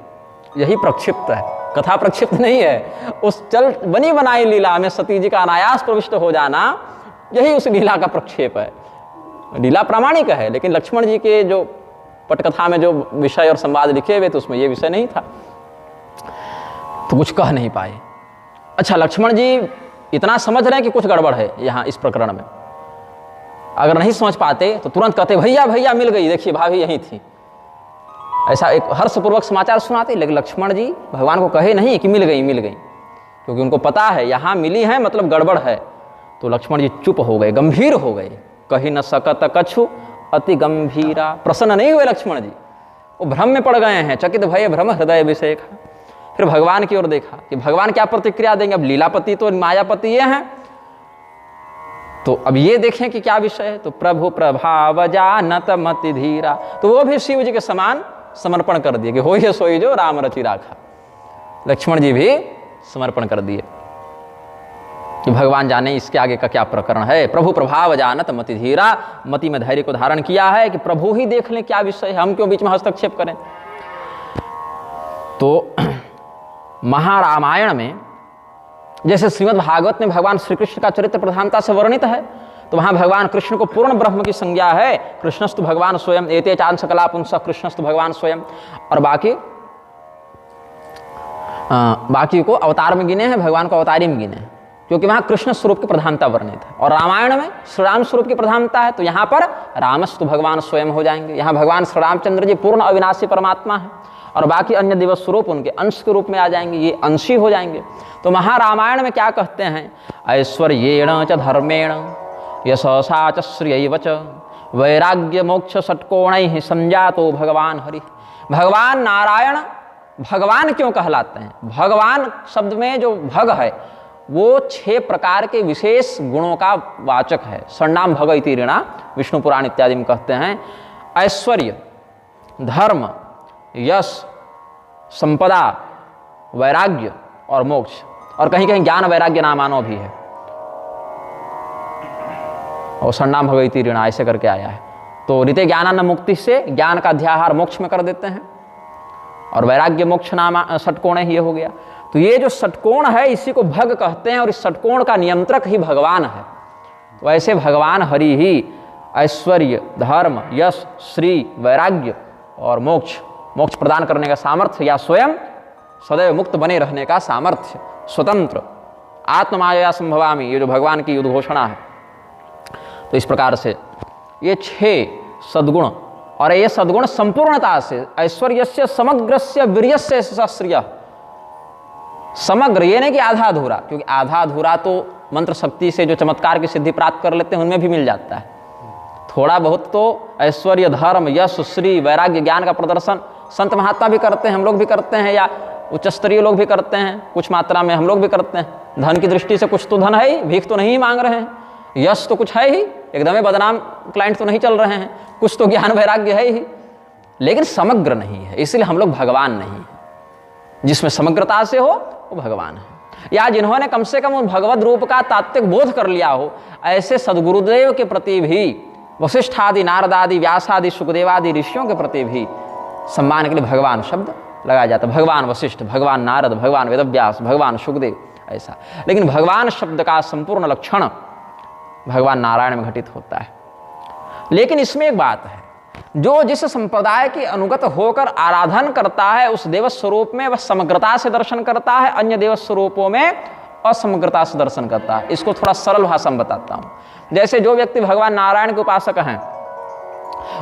यही प्रक्षिप्त है, कथा प्रक्षिप्त नहीं है। उस चल बनी बनाई लीला में सती जी का अनायास प्रविष्ट हो जाना, यही उस लीला का प्रक्षेप है। लीला प्रामाणिक है, लेकिन लक्ष्मण जी के जो पटकथा में जो विषय और संवाद लिखे हुए थे उसमें ये विषय नहीं था, तो कुछ कह नहीं पाए। अच्छा, लक्ष्मण जी इतना समझ रहे हैं कि कुछ गड़बड़ है यहाँ इस प्रकरण में। अगर नहीं समझ पाते तो तुरंत कहते भैया भैया मिल गई, देखिए भाभी यहीं थी, ऐसा एक हर्षपूर्वक समाचार सुनाते। लेकिन लक्ष्मण जी भगवान को कहे नहीं कि मिल गई, क्योंकि उनको पता है यहाँ मिली है मतलब गड़बड़ है। तो लक्ष्मण जी चुप हो गए, गंभीर हो गए। कही न सकत कछु अति गंभीरा, प्रसन्न नहीं हुए लक्ष्मण जी, वो भ्रम में पड़ गए हैं। चकित भय भ्रम हृदय विषेक। फिर भगवान की ओर देखा कि भगवान क्या प्रतिक्रिया देंगे। अब लीलापति तो मायापति ये हैं, तो अब ये देखें कि क्या विषय है। तो प्रभु प्रभाव जानत मति धीरा, तो वो भी शिव जी के समान समर्पण कर दिए कि हो ये सोई जो राम रचि राखा। लक्ष्मण जी भी समर्पण कर दिए कि भगवान जाने इसके आगे का क्या प्रकरण है। प्रभु प्रभाव जानत मति धीरा, मति में धैर्य को धारण किया है कि प्रभु ही देख लें क्या विषय है, हम क्यों बीच में हस्तक्षेप करें। तो महारामायण में जैसे श्रीमद् भागवत में भगवान श्री कृष्ण का चरित्र प्रधानता से वर्णित है, तो वहां भगवान कृष्ण को पूर्ण ब्रह्म की संज्ञा है। कृष्णस्तु भगवान स्वयं, एते चांद सकला पुंस कृष्णस्तु भगवान स्वयं। और बाकी को अवतार में गिने हैं, भगवान को अवतारी में गिने हैं, क्योंकि वहां कृष्ण स्वरूप की प्रधानता वर्णित है। और रामायण में श्री राम स्वरूप की प्रधानता है, तो यहाँ पर रामस्तु भगवान स्वयं हो जाएंगे। यहाँ भगवान श्री रामचंद्र जी पूर्ण अविनाशी परमात्मा है, और बाकी अन्य दिवस स्वरूप उनके अंश के रूप में आ जाएंगे, ये अंशी हो जाएंगे। तो महारामायण में क्या कहते हैं, ऐश्वर्येण च धर्मेण यशसा च श्रियैव च वैराग्य मोक्ष षट्कोणैः संजातो भगवान हरि। भगवान नारायण भगवान क्यों कहलाते हैं? भगवान शब्द में जो भग है वो 6 प्रकार के विशेष गुणों का वाचक है। षण्णाम भग इति ऋणा, विष्णु पुराण इत्यादि में कहते हैं। ऐश्वर्य, धर्म, यश, संपदा, वैराग्य और मोक्ष, और कहीं कहीं ज्ञान वैराग्य नामानो भी है, और षण्णाम भग इति ऋणा ऐसे करके आया है। तो ऋते ज्ञानान्न मुक्ति से ज्ञान का अध्याहार मोक्ष में कर देते हैं, और वैराग्य मोक्ष नाम षटकोण ये हो गया। तो ये जो षटकोण है इसी को भग कहते हैं, और इस षटकोण का नियंत्रक ही भगवान है। तो ऐसे भगवान हरि ही ऐश्वर्य, धर्म, यश, श्री, वैराग्य और मोक्ष प्रदान करने का सामर्थ्य, या स्वयं सदैव मुक्त बने रहने का सामर्थ्य, स्वतंत्र, आत्ममाया संभवामि, ये जो भगवान की उद्घोषणा है। तो इस प्रकार से ये 6 सद्गुण, और ये सद्गुण संपूर्णता से ऐश्वर्यस्य समग्रस्य वीर्यस्य सश्रिय, समग्र ये नहीं कि आधा अधूरा, क्योंकि आधा अधूरा तो मंत्र शक्ति से जो चमत्कार की सिद्धि प्राप्त कर लेते हैं उनमें भी मिल जाता है। थोड़ा बहुत तो ऐश्वर्य, धर्म, यश, श्री, वैराग्य, ज्ञान का प्रदर्शन संत महात्मा भी करते हैं, हम लोग भी करते हैं, या उच्च स्तरीय लोग भी करते हैं, कुछ मात्रा में हम लोग भी करते हैं। धन की दृष्टि से कुछ तो धन है ही, भीख तो नहीं मांग रहे हैं, यश तो कुछ है ही, एकदम ही बदनाम क्लाइंट तो नहीं चल रहे हैं, कुछ तो ज्ञान वैराग्य है ही, लेकिन समग्र नहीं है। इसलिए हम लोग भगवान नहीं है। जिसमें समग्रता से हो वो भगवान है, या जिन्होंने कम से कम उन भगवत रूप का तात्विक बोध कर लिया हो, ऐसे सदगुरुदेव के प्रति भी, वशिष्ठ आदि, नारद आदि, व्यास आदि, सुखदेवादि ऋषियों के प्रति भी सम्मान के लिए भगवान शब्द लगाया जाता है। भगवान वशिष्ठ, भगवान नारद, भगवान वेदव्यास, भगवान सुखदेव, ऐसा। लेकिन भगवान शब्द का संपूर्ण लक्षण भगवान नारायण में घटित होता है। लेकिन इसमें एक बात है, जो जिस संप्रदाय के अनुगत होकर आराधन करता है उस देव स्वरूप में वह समग्रता से दर्शन करता है, अन्य देव स्वरूपों में असमग्रता से दर्शन करता है। इसको थोड़ा सरल भाषा में बताता हूँ। जैसे जो व्यक्ति भगवान नारायण के उपासक हैं,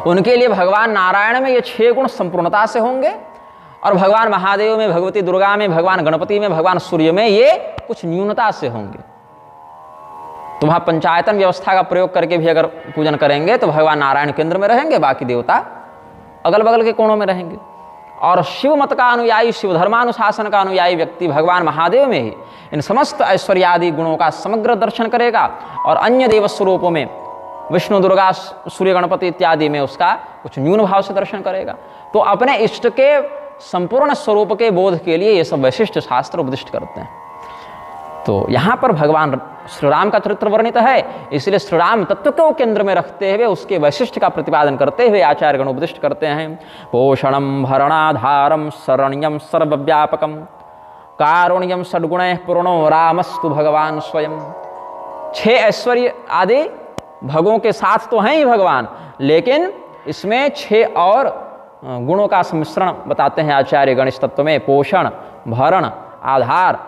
उनके लिए भगवान नारायण में ये 6 गुण संपूर्णता से होंगे, और भगवान महादेव में, भगवती दुर्गा में, भगवान गणपति में, भगवान सूर्य में ये कुछ न्यूनता से होंगे। तो वहाँ पंचायतन व्यवस्था का प्रयोग करके भी अगर पूजन करेंगे तो भगवान नारायण केंद्र में रहेंगे, बाकी देवता अगल बगल के कोणों में रहेंगे। और शिव मत का अनुयायी, शिव धर्मानुशासन का अनुयायी व्यक्ति भगवान महादेव में ही इन समस्त ऐश्वर्यादि गुणों का समग्र दर्शन करेगा, और अन्य देव स्वरूपों में विष्णु, दुर्गा, सूर्य, गणपति इत्यादि में उसका कुछ न्यून भाव से दर्शन करेगा। तो अपने इष्ट के संपूर्ण स्वरूप के बोध के लिए ये सब वैशिष्ट शास्त्र उपदिष्ट करते हैं। तो यहाँ पर भगवान श्री राम का चरित्र वर्णित है, इसलिए श्री राम तत्व को केंद्र में रखते हुए उसके वैशिष्ट का प्रतिपादन करते हुए आचार्यगण उपदिष्ट करते हैं। पोषणम भरणाधारम शरण्यम सर्वव्यापकम कारुण्यम षड्गुणैः पूर्णो रामस्तु भगवान स्वयं। 6 ऐश्वर्य आदि भगों के साथ तो हैं ही भगवान, लेकिन इसमें 6 और गुणों का सम्मिश्रण बताते हैं आचार्य गणेश तत्व में। पोषण, भरण, आधार,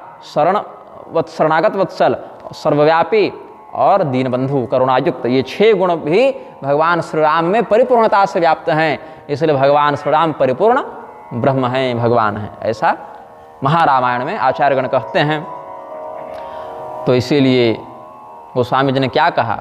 शरणागत वत्सल, सर्वव्यापी और दीनबंधु करुणायुक्त, ये 6 गुण भी भगवान श्री राम में परिपूर्णता से व्याप्त हैं। इसलिए भगवान श्री राम परिपूर्ण ब्रह्म हैं, भगवान हैं, ऐसा महारामायण में आचार्यगण कहते हैं। तो इसीलिए गोस्वामी जी ने क्या कहा,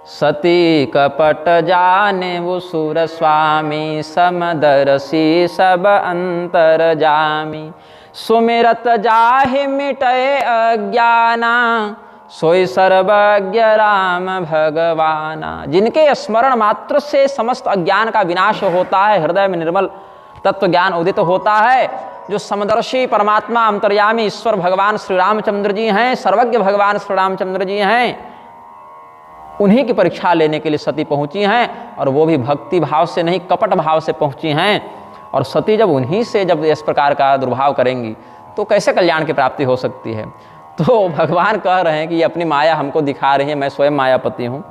सती कपट जाने वो सुर स्वामी, समदर्शी सब अंतर जामी, सुमिरत जाहि मिटय अज्ञाना, सोई सर्वज्ञ राम भगवाना। जिनके स्मरण मात्र से समस्त अज्ञान का विनाश होता है, हृदय में निर्मल तत्व ज्ञान उदित होता है, जो समदर्शी परमात्मा अंतर्यामी ईश्वर भगवान श्री रामचंद्र जी हैं, सर्वज्ञ भगवान श्री रामचंद्र जी हैं, उन्हीं की परीक्षा लेने के लिए सती पहुंची हैं, और वो भी भक्ति भाव से नहीं, कपट भाव से पहुंची हैं। और सती जब उन्हीं से जब इस प्रकार का दुर्भाव करेंगी तो कैसे कल्याण की प्राप्ति हो सकती है। तो भगवान कह रहे हैं कि ये अपनी माया हमको दिखा रही है, मैं स्वयं मायापति हूँ,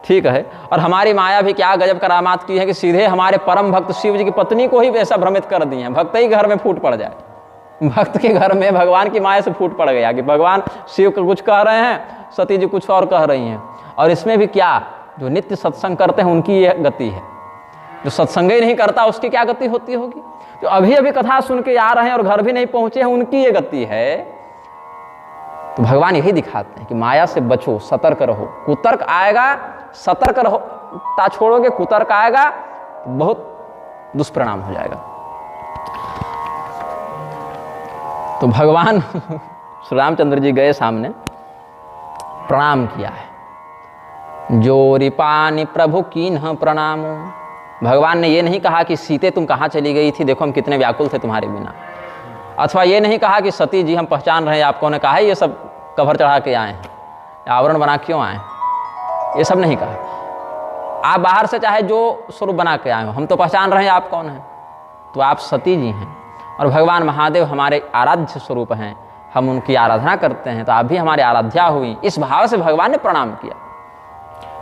ठीक है। और हमारी माया भी क्या गजब करामात की है कि सीधे हमारे परम भक्त शिव जी की पत्नी को ही वैसा भ्रमित कर दी है। भक्त ही घर में फूट पड़ जाए, भक्त के घर में भगवान की माया से फूट पड़ गया कि भगवान शिव को कुछ कह रहे हैं, सती जी कुछ और कह रही हैं। और इसमें भी क्या, जो नित्य सत्संग करते हैं उनकी यह गति है, जो सत्संग ही नहीं करता उसकी क्या गति होती होगी। जो अभी अभी कथा सुन के आ रहे हैं और घर भी नहीं पहुंचे हैं, उनकी ये गति है। तो भगवान यही दिखाते हैं कि माया से बचो, सतर्क रहो, कुतर्क आएगा, सतर्क रहो, ता छोड़ोगे कुतर्क आएगा तो बहुत दुष्परिणाम हो जाएगा। तो भगवान श्री रामचंद्र जी गए सामने, प्रणाम किया है, जोरी पानी प्रभु कीन्ह प्रणामो। भगवान ने ये नहीं कहा कि सीते तुम कहाँ चली गई थी, देखो हम कितने व्याकुल थे तुम्हारे बिना, अथवा ये नहीं कहा कि सती जी हम पहचान रहे हैं आपको, ने कहा ये सब कवर चढ़ा के आए हैं, आवरण बना क्यों आए, ये सब नहीं कहा। आप बाहर से चाहे जो स्वरूप बना के आए हो, हम तो पहचान रहे हैं आप कौन हैं, तो आप सती जी हैं। और भगवान महादेव हमारे आराध्य स्वरूप हैं, हम उनकी आराधना करते हैं, तो आप भी हमारे आराध्या हुई। इस भाव से भगवान ने प्रणाम किया।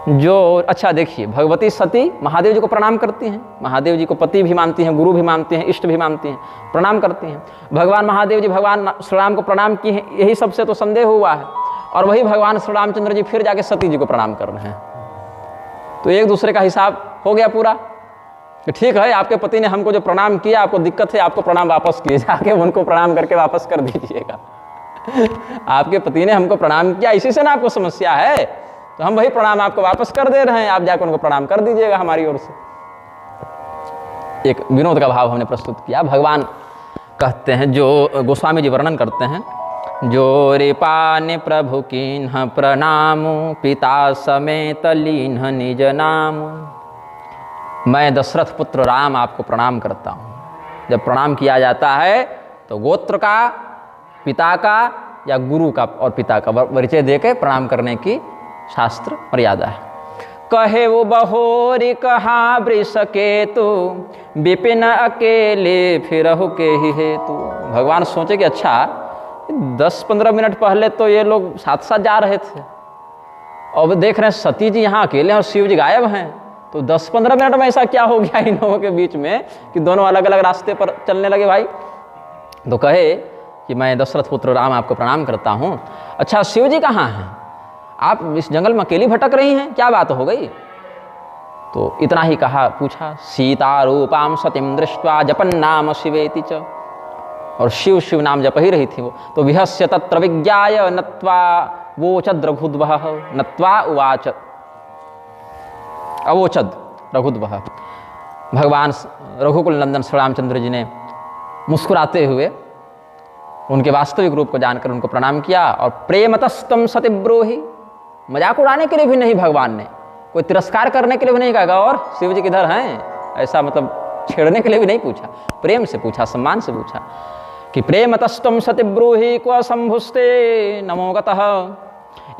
जो अच्छा देखिए, भगवती सती महादेव जी को प्रणाम करती हैं, महादेव जी को पति भी मानती हैं, गुरु भी मानती हैं, इष्ट भी मानती हैं, प्रणाम करती हैं। भगवान महादेव जी भगवान श्री राम को प्रणाम किए हैं, यही सबसे तो संदेह हुआ है। और वही भगवान श्री रामचंद्र जी फिर जाके सती जी को प्रणाम कर रहे हैं। तो एक दूसरे का हिसाब हो गया पूरा कि ठीक है, आपके पति ने हमको जो प्रणाम किया, आपको दिक्कत है, आपको प्रणाम वापस किए, जाके उनको प्रणाम करके वापस कर दीजिएगा। आपके पति ने हमको प्रणाम किया, इसी से ना आपको समस्या है, तो हम वही प्रणाम आपको वापस कर दे रहे हैं, आप जाकर उनको प्रणाम कर दीजिएगा हमारी ओर से। एक विनोद का भाव हमने प्रस्तुत किया। भगवान कहते हैं, जो गोस्वामी जी वर्णन करते हैं, जो रिपाने प्रभु कीन्ह प्रणामो, पिता समेत लीन्ह निज नाम। मैं दशरथ पुत्र राम आपको प्रणाम करता हूँ। जब प्रणाम किया जाता है तो गोत्र का, पिता का या गुरु का और पिता का परिचय देकर प्रणाम करने की शास्त्र मर्यादा है। कहे वो बहोरी कहाँ वृष केतु, विपिन अकेले फिरहु के ही हेतु। भगवान सोचे कि अच्छा 10-15 मिनट पहले तो ये लोग साथ साथ जा रहे थे, अब देख रहे हैं सती जी यहाँ अकेले और शिव जी गायब हैं, तो 10-15 मिनट में ऐसा क्या हो गया इन लोगों के बीच में कि दोनों अलग अलग रास्ते पर चलने लगे भाई। तो कहे कि मैं दशरथ पुत्र राम आपको प्रणाम करता हूँ। अच्छा शिव जी कहाँ हैं, आप इस जंगल में अकेली भटक रही हैं, क्या बात हो गई। तो इतना ही कहा, पूछा, सीता रूपाम सतीम दृष्ट्वा जपन नाम शिवेति च। और शिव शिव नाम जप ही रही थी वो। तो विहस्य तत्र विज्ञाय नत्वा वोचद रघुद्वह, नत्वा उवाच अवोचद रघुद्वह। भगवान रघुकुल नंदन श्री रामचंद्र जी ने मुस्कुराते हुए उनके वास्तविक रूप को जानकर उनको प्रणाम किया। और प्रेमतस्तम सतिब्रोहि, मजाक उड़ाने के लिए भी नहीं, भगवान ने कोई तिरस्कार करने के लिए भी नहीं कहा, और शिव जी किधर हैं, ऐसा मतलब छेड़ने के लिए भी नहीं पूछा, प्रेम से पूछा, सम्मान से पूछा कि प्रेमतस्तम सतिब्रूहि क्व संभुस्ते नमोगतः,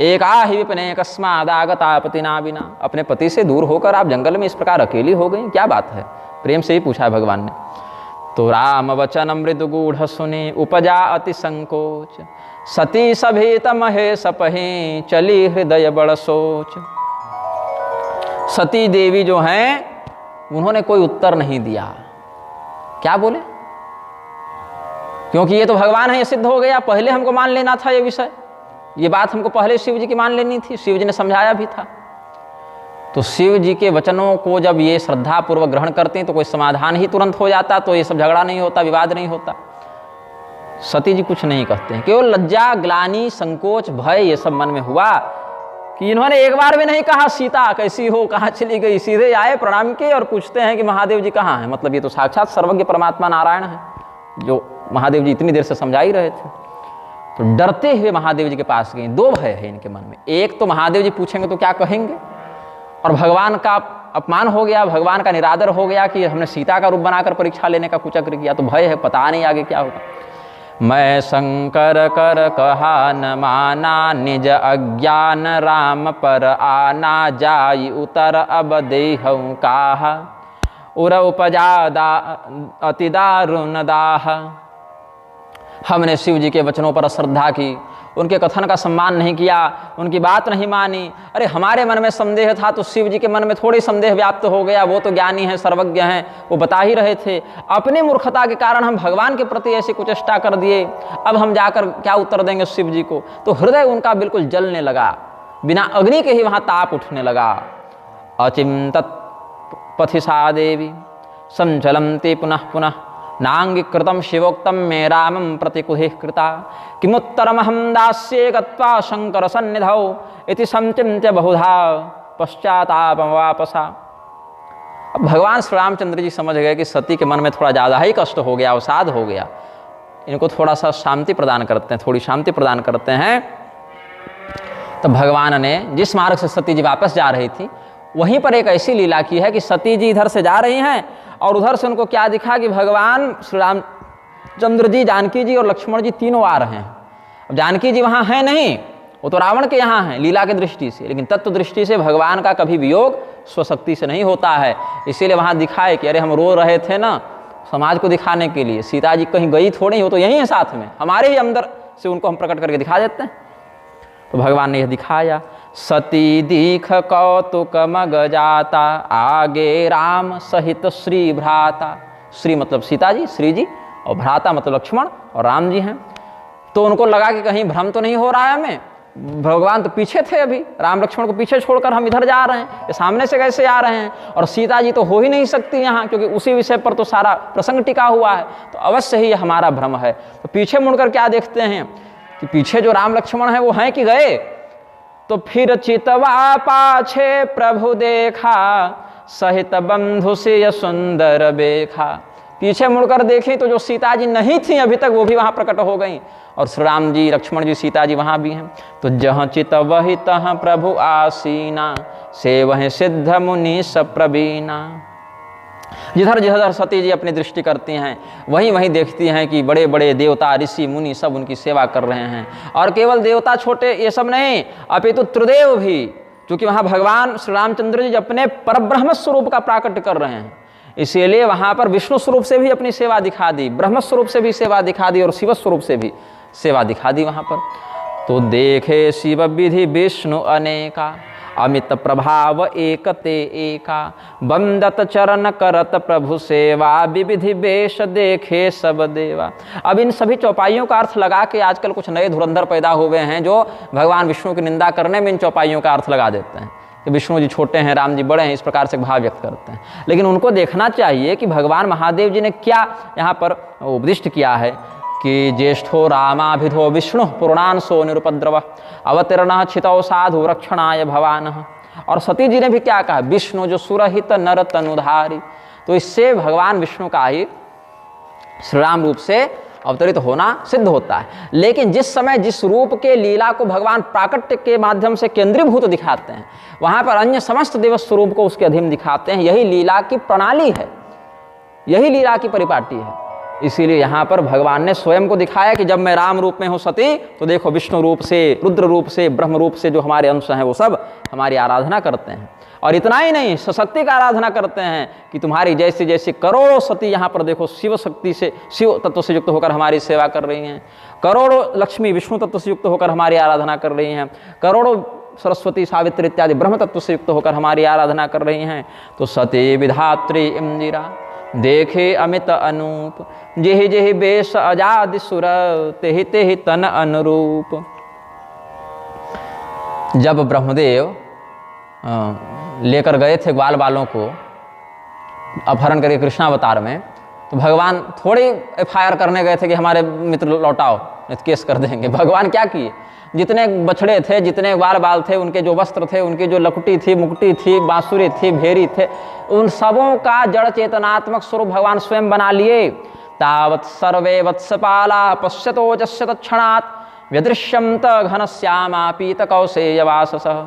एका ही विपने कस्मादागता पतिना बिना। अपने पति से दूर होकर आप जंगल में इस प्रकार अकेली हो गई, क्या बात है, प्रेम से ही पूछा है भगवान ने। तो राम वचन मृदु गूढ़ सुने, उपजा अति संकोच, सती सभेत महे सपहे, चली हृदय बड़ सोच। सती देवी जो हैं उन्होंने कोई उत्तर नहीं दिया, क्या बोले, क्योंकि ये तो भगवान है, ये सिद्ध हो गया, पहले हमको मान लेना था ये विषय। ये बात हमको पहले शिव जी की मान लेनी थी, शिव जी ने समझाया भी था। तो शिव जी के वचनों को जब ये श्रद्धापूर्वक ग्रहण करते हैं तो कोई समाधान ही तुरंत हो जाता, तो ये सब झगड़ा नहीं होता, विवाद नहीं होता। सती जी कुछ नहीं कहते हैं, केवल लज्जा, ग्लानि, संकोच, भय ये सब मन में हुआ कि इन्होंने एक बार भी नहीं कहा सीता कैसी हो, कहाँ चली गई, सीधे आए प्रणाम किए और पूछते हैं कि महादेव जी कहाँ हैं। मतलब ये तो साक्षात सर्वज्ञ परमात्मा नारायण है, जो महादेव जी इतनी देर से समझा ही रहे थे। तो डरते हुए महादेव जी के पास गए। दो भय है इनके मन में, एक तो महादेव जी पूछेंगे तो क्या कहेंगे, और भगवान का अपमान हो गया, भगवान का निरादर हो गया कि हमने सीता का रूप बनाकर परीक्षा लेने का कुचक्र किया। तो भय है, पता नहीं आगे क्या होगा। मैं शंकर कर कहा न माना, निज अज्ञान राम पर आना, जाई उतर अब देहु काहा, उर उपजा अति दारुण दाह। हमने शिव जी के वचनों पर अश्रद्धा की, उनके कथन का सम्मान नहीं किया, उनकी बात नहीं मानी। अरे हमारे मन में संदेह था तो शिव जी के मन में थोड़ी संदेह व्याप्त हो गया, वो तो ज्ञानी हैं, सर्वज्ञ हैं, वो बता ही रहे थे। अपनी मूर्खता के कारण हम भगवान के प्रति ऐसी कुचेष्टा कर दिए, अब हम जाकर क्या उत्तर देंगे शिव जी को। तो हृदय उनका बिल्कुल जलने लगा, बिना अग्नि के ही वहाँ ताप उठने लगा। अचिंतत पथिसा देवी संचलन्ति पुनः पुनः, नांगीकृतं शिवोक्तं मे रामं प्रतिकुहिः कृता, किमुत्तरमहं दास्ये गत्वा शंकर सन्निधौ, इति संचिन्त्य बहुधा पश्चातापमवापसा। अब भगवान श्री रामचंद्र जी समझ गए कि सती के मन में थोड़ा ज़्यादा ही कष्ट हो गया, अवसाद हो गया, इनको थोड़ा सा शांति प्रदान करते हैं, थोड़ी शांति प्रदान करते हैं। तो भगवान ने जिस मार्ग से सती जी वापस जा रही थी वहीं पर एक ऐसी लीला की है कि सती जी इधर से जा रही हैं और उधर से उनको क्या दिखा कि भगवान श्री रामचंद्र जी, जानकी जी और लक्ष्मण जी तीनों आ रहे हैं। अब जानकी जी वहाँ हैं नहीं, वो तो रावण के यहाँ हैं लीला की दृष्टि से, लेकिन तत्व दृष्टि से भगवान का कभी वियोग स्वशक्ति से नहीं होता है। इसीलिए वहाँ दिखाए कि अरे हम रो रहे थे ना, समाज को दिखाने के लिए, सीता जी कहीं गई थोड़ी, हो तो यहीं है साथ में, हमारे ही अंदर से उनको हम प्रकट करके दिखा देते हैं। तो भगवान ने यह दिखाया। सती दीख कौतुक मग जाता, आगे राम सहित श्री भ्राता। श्री मतलब सीता जी, श्री जी, और भ्राता मतलब लक्ष्मण और राम जी हैं। तो उनको लगा कि कहीं भ्रम तो नहीं हो रहा है हमें, भगवान तो पीछे थे, अभी राम लक्ष्मण को पीछे छोड़कर हम इधर जा रहे हैं, ये सामने से कैसे आ रहे हैं, और सीता जी तो हो ही नहीं सकती यहाँ, क्योंकि उसी विषय पर तो सारा प्रसंग टिका हुआ है, तो अवश्य ही हमारा भ्रम है। तो पीछे मुड़कर क्या देखते हैं कि पीछे जो राम लक्ष्मण है वो हैं कि गए। तो फिर चितवा पाछे प्रभु देखा, सहित बंधु से सुंदर बेखा। पीछे मुड़कर देखें तो जो सीता जी नहीं थी अभी तक, वो भी वहाँ प्रकट हो गई, और श्री राम जी, लक्ष्मण जी, सीता जी वहाँ भी हैं। तो जहाँ चित वही तहाँ प्रभु आसीना, से वह सिद्ध मुनि सप्रवीणा। जिधर जिधर सती जी अपनी दृष्टि करती हैं वहीं वहीं देखती हैं कि बड़े बड़े देवता, ऋषि, मुनि सब उनकी सेवा कर रहे हैं। और केवल देवता छोटे ये सब नहीं, अपितु त्रिदेव भी, क्योंकि वहाँ भगवान श्री रामचंद्र जी अपने परब्रह्म स्वरूप का प्राकट्य कर रहे हैं, इसीलिए वहाँ पर विष्णु स्वरूप से भी अपनी सेवा दिखा दी, ब्रह्म स्वरूप से भी सेवा दिखा दी और शिव स्वरूप से भी सेवा दिखा दी वहाँ पर। तो देखे शिव विधि विष्णु अनेका, अमित प्रभाव एकते एका, बंदत चरण करत प्रभु सेवा, विविधि वेश देखे सब देवा। अब इन सभी चौपाइयों का अर्थ लगा के आजकल कुछ नए धुरंधर पैदा हुए हैं जो भगवान विष्णु की निंदा करने में इन चौपाइयों का अर्थ लगा देते हैं कि विष्णु जी छोटे हैं, राम जी बड़े हैं, इस प्रकार से भाव व्यक्त करते हैं। लेकिन उनको देखना चाहिए कि भगवान महादेव जी ने क्या यहाँ पर उपदिष्ट किया है कि ज्येष्ठो रामाभिधो विष्णु पूर्णांशो निरुपद्रव, अवतीर्ण छितौ साधु रक्षणाय भवानः। और सती जी ने भी क्या कहा, विष्णु जो सुरहित नर तनुधारी। तो इससे भगवान विष्णु का ही श्री राम रूप से अवतरित होना सिद्ध होता है। लेकिन जिस समय जिस रूप के लीला को भगवान प्राकट्य के माध्यम से केंद्रीभूत दिखाते हैं, वहाँ पर अन्य समस्त देव स्वरूप को उसके अधीन दिखाते हैं। यही लीला की प्रणाली है, यही लीला की परिपाटी है। इसीलिए यहाँ पर भगवान ने स्वयं को दिखाया कि जब मैं राम रूप में हूँ सती, तो देखो विष्णु रूप से, रुद्र रूप से, ब्रह्म रूप से जो हमारे अंश हैं वो सब हमारी आराधना करते हैं। और इतना ही नहीं, सशक्ति का आराधना करते हैं कि तुम्हारी जैसी जैसी करोड़ों सती यहाँ पर देखो शिव शक्ति से, शिव तत्व से युक्त होकर हमारी सेवा कर रही हैं, करोड़ों लक्ष्मी विष्णु तत्व से युक्त होकर हमारी आराधना कर रही हैं, करोड़ों सरस्वती सावित्री इत्यादि ब्रह्म तत्व से युक्त होकर हमारी आराधना कर रही हैं। तो सती विधात्री इंदिरा देखे अमित अनूप, जेहि जेहि बेश अजादि सुर, तेहि तेहि तन अनुरूप। जब ब्रह्मदेव लेकर गए थे ग्वाल बालों को अपहरण करके कृष्णावतार में, तो भगवान थोड़ी FIR करने गए थे कि हमारे मित्र लौटाओ, नहीं तो केस कर देंगे। भगवान क्या किए, जितने बछड़े थे, जितने ग्वाल बाल थे, उनके जो वस्त्र थे, उनकी जो लकुटी थी, मुकुटी थी, बांसुरी थी, भेरी थे, उन सबों का जड़ चेतनात्मक स्वरूप भगवान स्वयं बना लिए। तावत् सर्वे वत्सपाला पश्यतो जस्य तत्क्षणात् व्यदृश्यन्त घनश्यामा पीत कौसेयवाससः।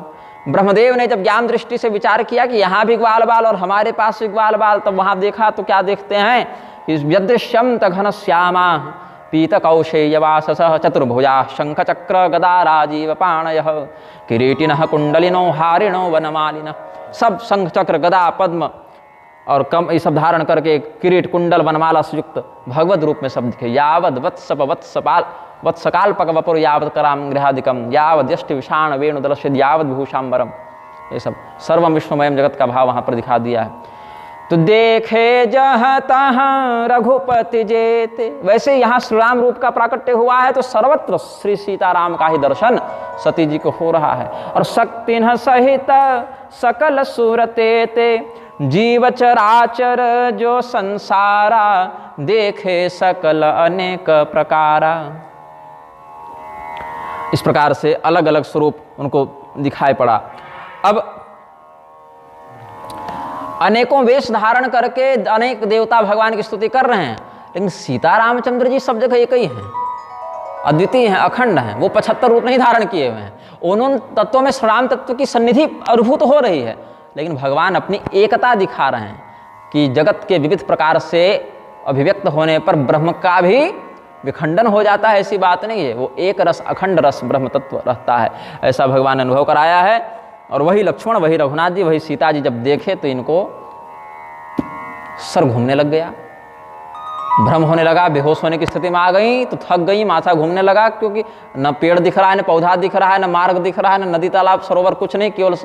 ब्रह्मदेव ने जब ज्ञान दृष्टि से विचार किया कि यहाँ भी ग्वाल बाल और हमारे पास भी ग्वाल बाल, तब वहाँ देखा तो क्या देखते हैं कि व्यदृश्यन्त घनश्यामा पीत कौशेयवाससः चतुर्भुजा शंख चक्र गदा राजीव पाणयः किरीटिनः कुंडलिनो हारिणो वनमालिनः। सब शंख चक्र गदा पद्म और कम ये सब धारण करके किरीट कुंडल वनमाला से युक्त भगवद रूप में सब दिखे। यावद वत्सप वत्सपाल वत्सकाल्पक वपुर यावत कराम गृहादिकम यावद यष्टि विषाण वेणुदलशिद यावद विभूषाम्बरम। ये सब सर्वम विश्वमयम जगत का भाव वहाँ पर दिखा दिया है। तो देखे जहाँ तहाँ रघुपति जेते, वैसे यहाँ श्री राम रूप का प्राकट्य हुआ है तो सर्वत्र श्री सीताराम का ही दर्शन सती जी को हो रहा है। और शक्ति सहित सकल सूरते ते जीव चराचर जो संसारा देखे सकल अनेक प्रकारा। इस प्रकार से अलग अलग स्वरूप उनको दिखाई पड़ा। अब अनेकों वेश धारण करके अनेक देवता भगवान की स्तुति कर रहे हैं, लेकिन सीता रामचंद्र जी सब जगह एक ही हैं, अद्वितीय हैं, अखंड हैं। वो 75 रूप नहीं धारण किए हुए हैं। उन तत्वों में राम तत्व की सन्निधि अनुभूत हो रही है, लेकिन भगवान अपनी एकता दिखा रहे हैं कि जगत के विविध प्रकार से अभिव्यक्त होने पर ब्रह्म का भी विखंडन हो जाता है, ऐसी बात नहीं है। वो एक रस अखंड रस ब्रह्म तत्व रहता है, ऐसा भगवान ने अनुभव कराया है। और वही लक्ष्मण, वही रघुनाथ जी, वही सीता जी जब देखे तो इनको सर घूमने लग गया, भ्रम होने लगा, बेहोश होने की स्थिति में आ गई, तो थक गई, माथा घूमने लगा, क्योंकि न पेड़ दिख रहा है, न पौधा दिख रहा है, न मार्ग दिख रहा है, न नदी तालाब सरोवर, कुछ नहीं, केवल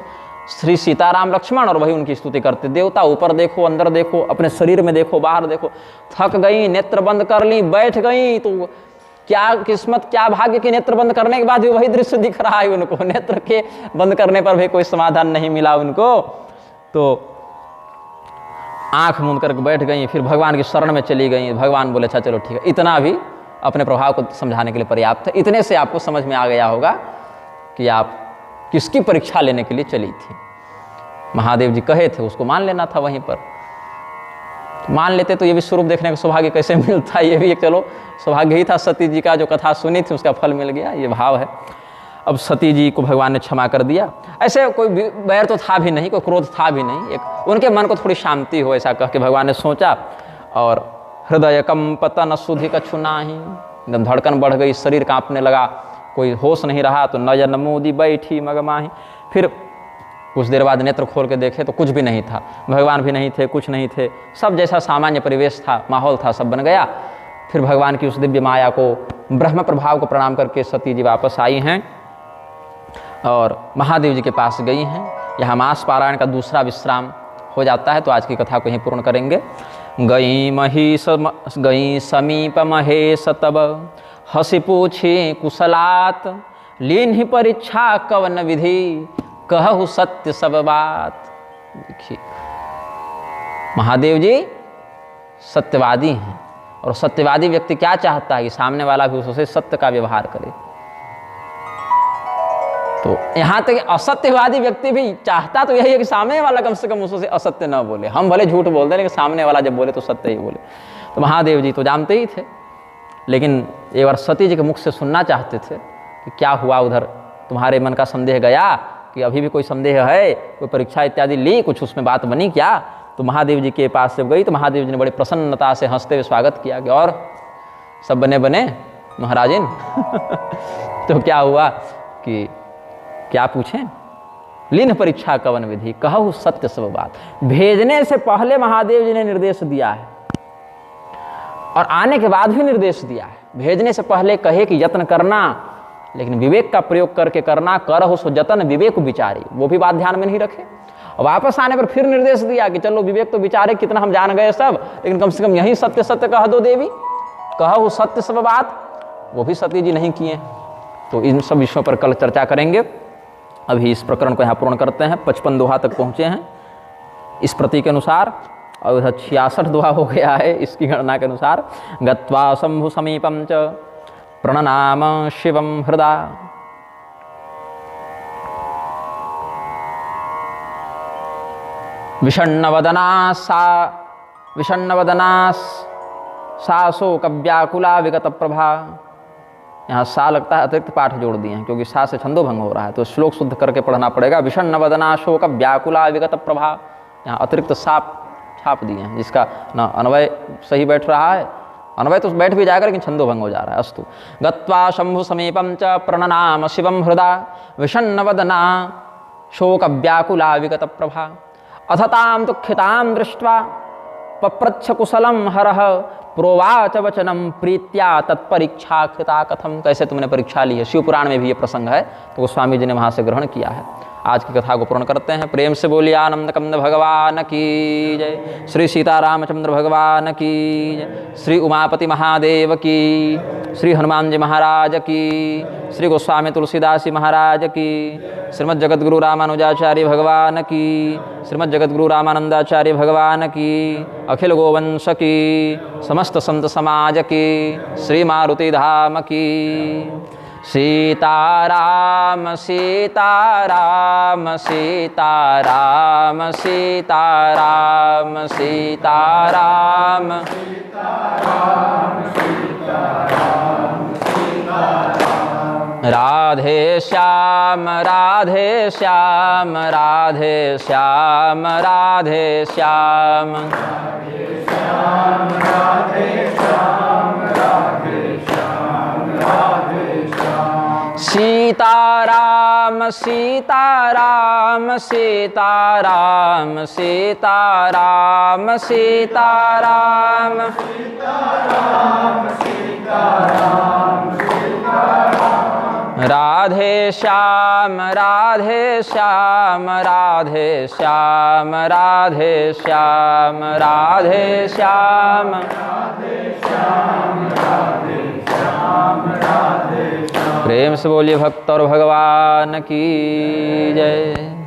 श्री सीताराम लक्ष्मण और वही उनकी स्तुति करते। देवता ऊपर देखो, अंदर देखो, अपने शरीर में देखो, बाहर देखो, थक गई, नेत्र बंद कर ली, बैठ गई। तो क्या किस्मत, क्या भाग्य कि नेत्र बंद करने के बाद भी वही दृश्य दिख रहा है उनको, नेत्र के बंद करने पर भी कोई समाधान नहीं मिला उनको। तो आंख मूंद करके बैठ गई, फिर भगवान की शरण में चली गई। भगवान बोले अच्छा चलो ठीक है, इतना भी अपने प्रभाव को समझाने के लिए पर्याप्त है। इतने से आपको समझ में आ गया होगा कि आप किसकी परीक्षा लेने के लिए चली थी। महादेव जी कहे थे, उसको मान लेना था वहीं पर। मान लेते तो ये भी स्वरूप देखने का सौभाग्य कैसे मिलता, ये भी एक चलो सौभाग्य ही था। सती जी का जो कथा सुनी थी उसका फल मिल गया, ये भाव है। अब सती जी को भगवान ने क्षमा कर दिया। ऐसे कोई बैर तो था भी नहीं, कोई क्रोध था भी नहीं, एक उनके मन को थोड़ी शांति हो, ऐसा कह के भगवान ने सोचा। और हृदय कंपत न सुधि कछु नाही, एकदम धड़कन बढ़ गई, शरीर कांपने लगा, कोई होश नहीं रहा। तो नयन मोदी बैठी मगमाही, फिर कुछ देर बाद नेत्र खोल के देखे तो कुछ भी नहीं था, भगवान भी नहीं थे, कुछ नहीं थे, सब जैसा सामान्य परिवेश था, माहौल था, सब बन गया। फिर भगवान की उस दिव्य माया को, ब्रह्म प्रभाव को प्रणाम करके सती जी वापस आई हैं और महादेव जी के पास गई हैं। यहाँ मास पारायण का दूसरा विश्राम हो जाता है, तो आज की कथा को यहीं पूर्ण करेंगे। गई समीप महेश तब हसी पूछी कुशलात, लीन्हि परीक्षा कवन विधि कहु सत्य सब बात। देखिए महादेव जी सत्यवादी हैं, और सत्यवादी व्यक्ति क्या चाहता है कि सामने वाला भी उससे सत्य का व्यवहार करे। तो यहाँ तक असत्यवादी व्यक्ति भी चाहता तो यही है कि सामने वाला कम से कम उससे असत्य न बोले। हम भले झूठ बोल दें, लेकिन सामने वाला जब बोले तो सत्य ही बोले। तो महादेव जी तो जानते ही थे, लेकिन एक बार सती जी के मुख से सुनना चाहते थे कि क्या हुआ उधर, तुम्हारे मन का संदेह गया कि अभी भी कोई संदेह है, कोई परीक्षा इत्यादि ली, कुछ उसमें बात बनी क्या। तो महादेव जी के पास जब गई तो महादेव जी ने बड़ी प्रसन्नता से हंसते हुए स्वागत किया कि और सब बने बने महाराजिन। तो क्या हुआ कि क्या पूछें, लीन परीक्षा कवन विधि कहु सत्य सब बात। भेजने से पहले महादेव जी ने निर्देश दिया है और आने के बाद भी निर्देश दिया है। भेजने से पहले कहे कि यत्न करना, लेकिन विवेक का प्रयोग करके करना, करहु सो जतन विवेक विचारी, वो भी बात ध्यान में नहीं रखे। और वापस आने पर फिर निर्देश दिया कि चलो विवेक तो विचारे, कितना हम जान गए सब, लेकिन कम से कम यही सत्य सत्य कह दो देवी, कहु सत्य सब बात। वो भी सती जी नहीं किए। तो इन सब विषयों पर कल चर्चा करेंगे। अभी इस प्रकरण को यहाँ पूर्ण करते हैं। 55 दोहा तक पहुँचे हैं इस प्रति के अनुसार, और इधर 66 दोहा हो गया है इसकी गणना के अनुसार। गत्वा शंभु समीपम च प्रणनाम शिवम हृदा। विषण्णवदना सा शोक व्याकुला विगत प्रभा। यहाँ सा लगता है अतिरिक्त पाठ जोड़ दिए हैं क्योंकि सा से छंदो भंग हो रहा है, तो श्लोक शुद्ध करके पढ़ना पड़ेगा। विषण्णवदना शोक व्याकुला विगत प्रभा, यहाँ अतिरिक्त सा छाप दिए हैं जिसका न अन्वय सही बैठ रहा है, अन्वय तो बैठ भी जाएगा लेकिन छंदो भंग हो जा रहा है। अस्तु। गत्वा शंभु समीपम च प्रणनाम शिवम हृदा विषण्णवदना शोक व्याकुला विगत प्रभा। अथतां दुःखितां दृष्ट्वा पप्रच्छ कुशलम हरः प्रोवाच वचनम प्रीत्या तत्परीक्षा कृता कथम। कैसे तुमने परीक्षा ली है, शिव पुराण में भी ये प्रसंग है, तो गोस्वामी जी ने वहाँ से ग्रहण किया है। आज की कथा को पूर्ण करते हैं। प्रेम से बोलिए आनंद कंद भगवान की जय, श्री सीतारामचंद्र भगवान की जय, श्री उमापति महादेव की, श्री हनुमान जी महाराज की, श्री गोस्वामी तुलसीदास जी महाराज की, श्रीमद् जगद्गुरु रामानुजाचार्य भगवान की, श्रीमद् जगद्गुरु रामानंदाचार्य भगवान की, अखिल गोवंश की, समस्त संत समाज की, श्री मारुति धाम की। सीताराम सीताराम सीताराम सीताराम सीताराम राधे श्याम राधे श्याम राधे श्याम राधे श्याम सीताराम सीताराम सीताराम सीताराम सीताराम राधे श्याम राधे श्याम राधे श्याम राधे श्याम राधे श्याम प्रेम से बोलिए भक्त और भगवान की जय।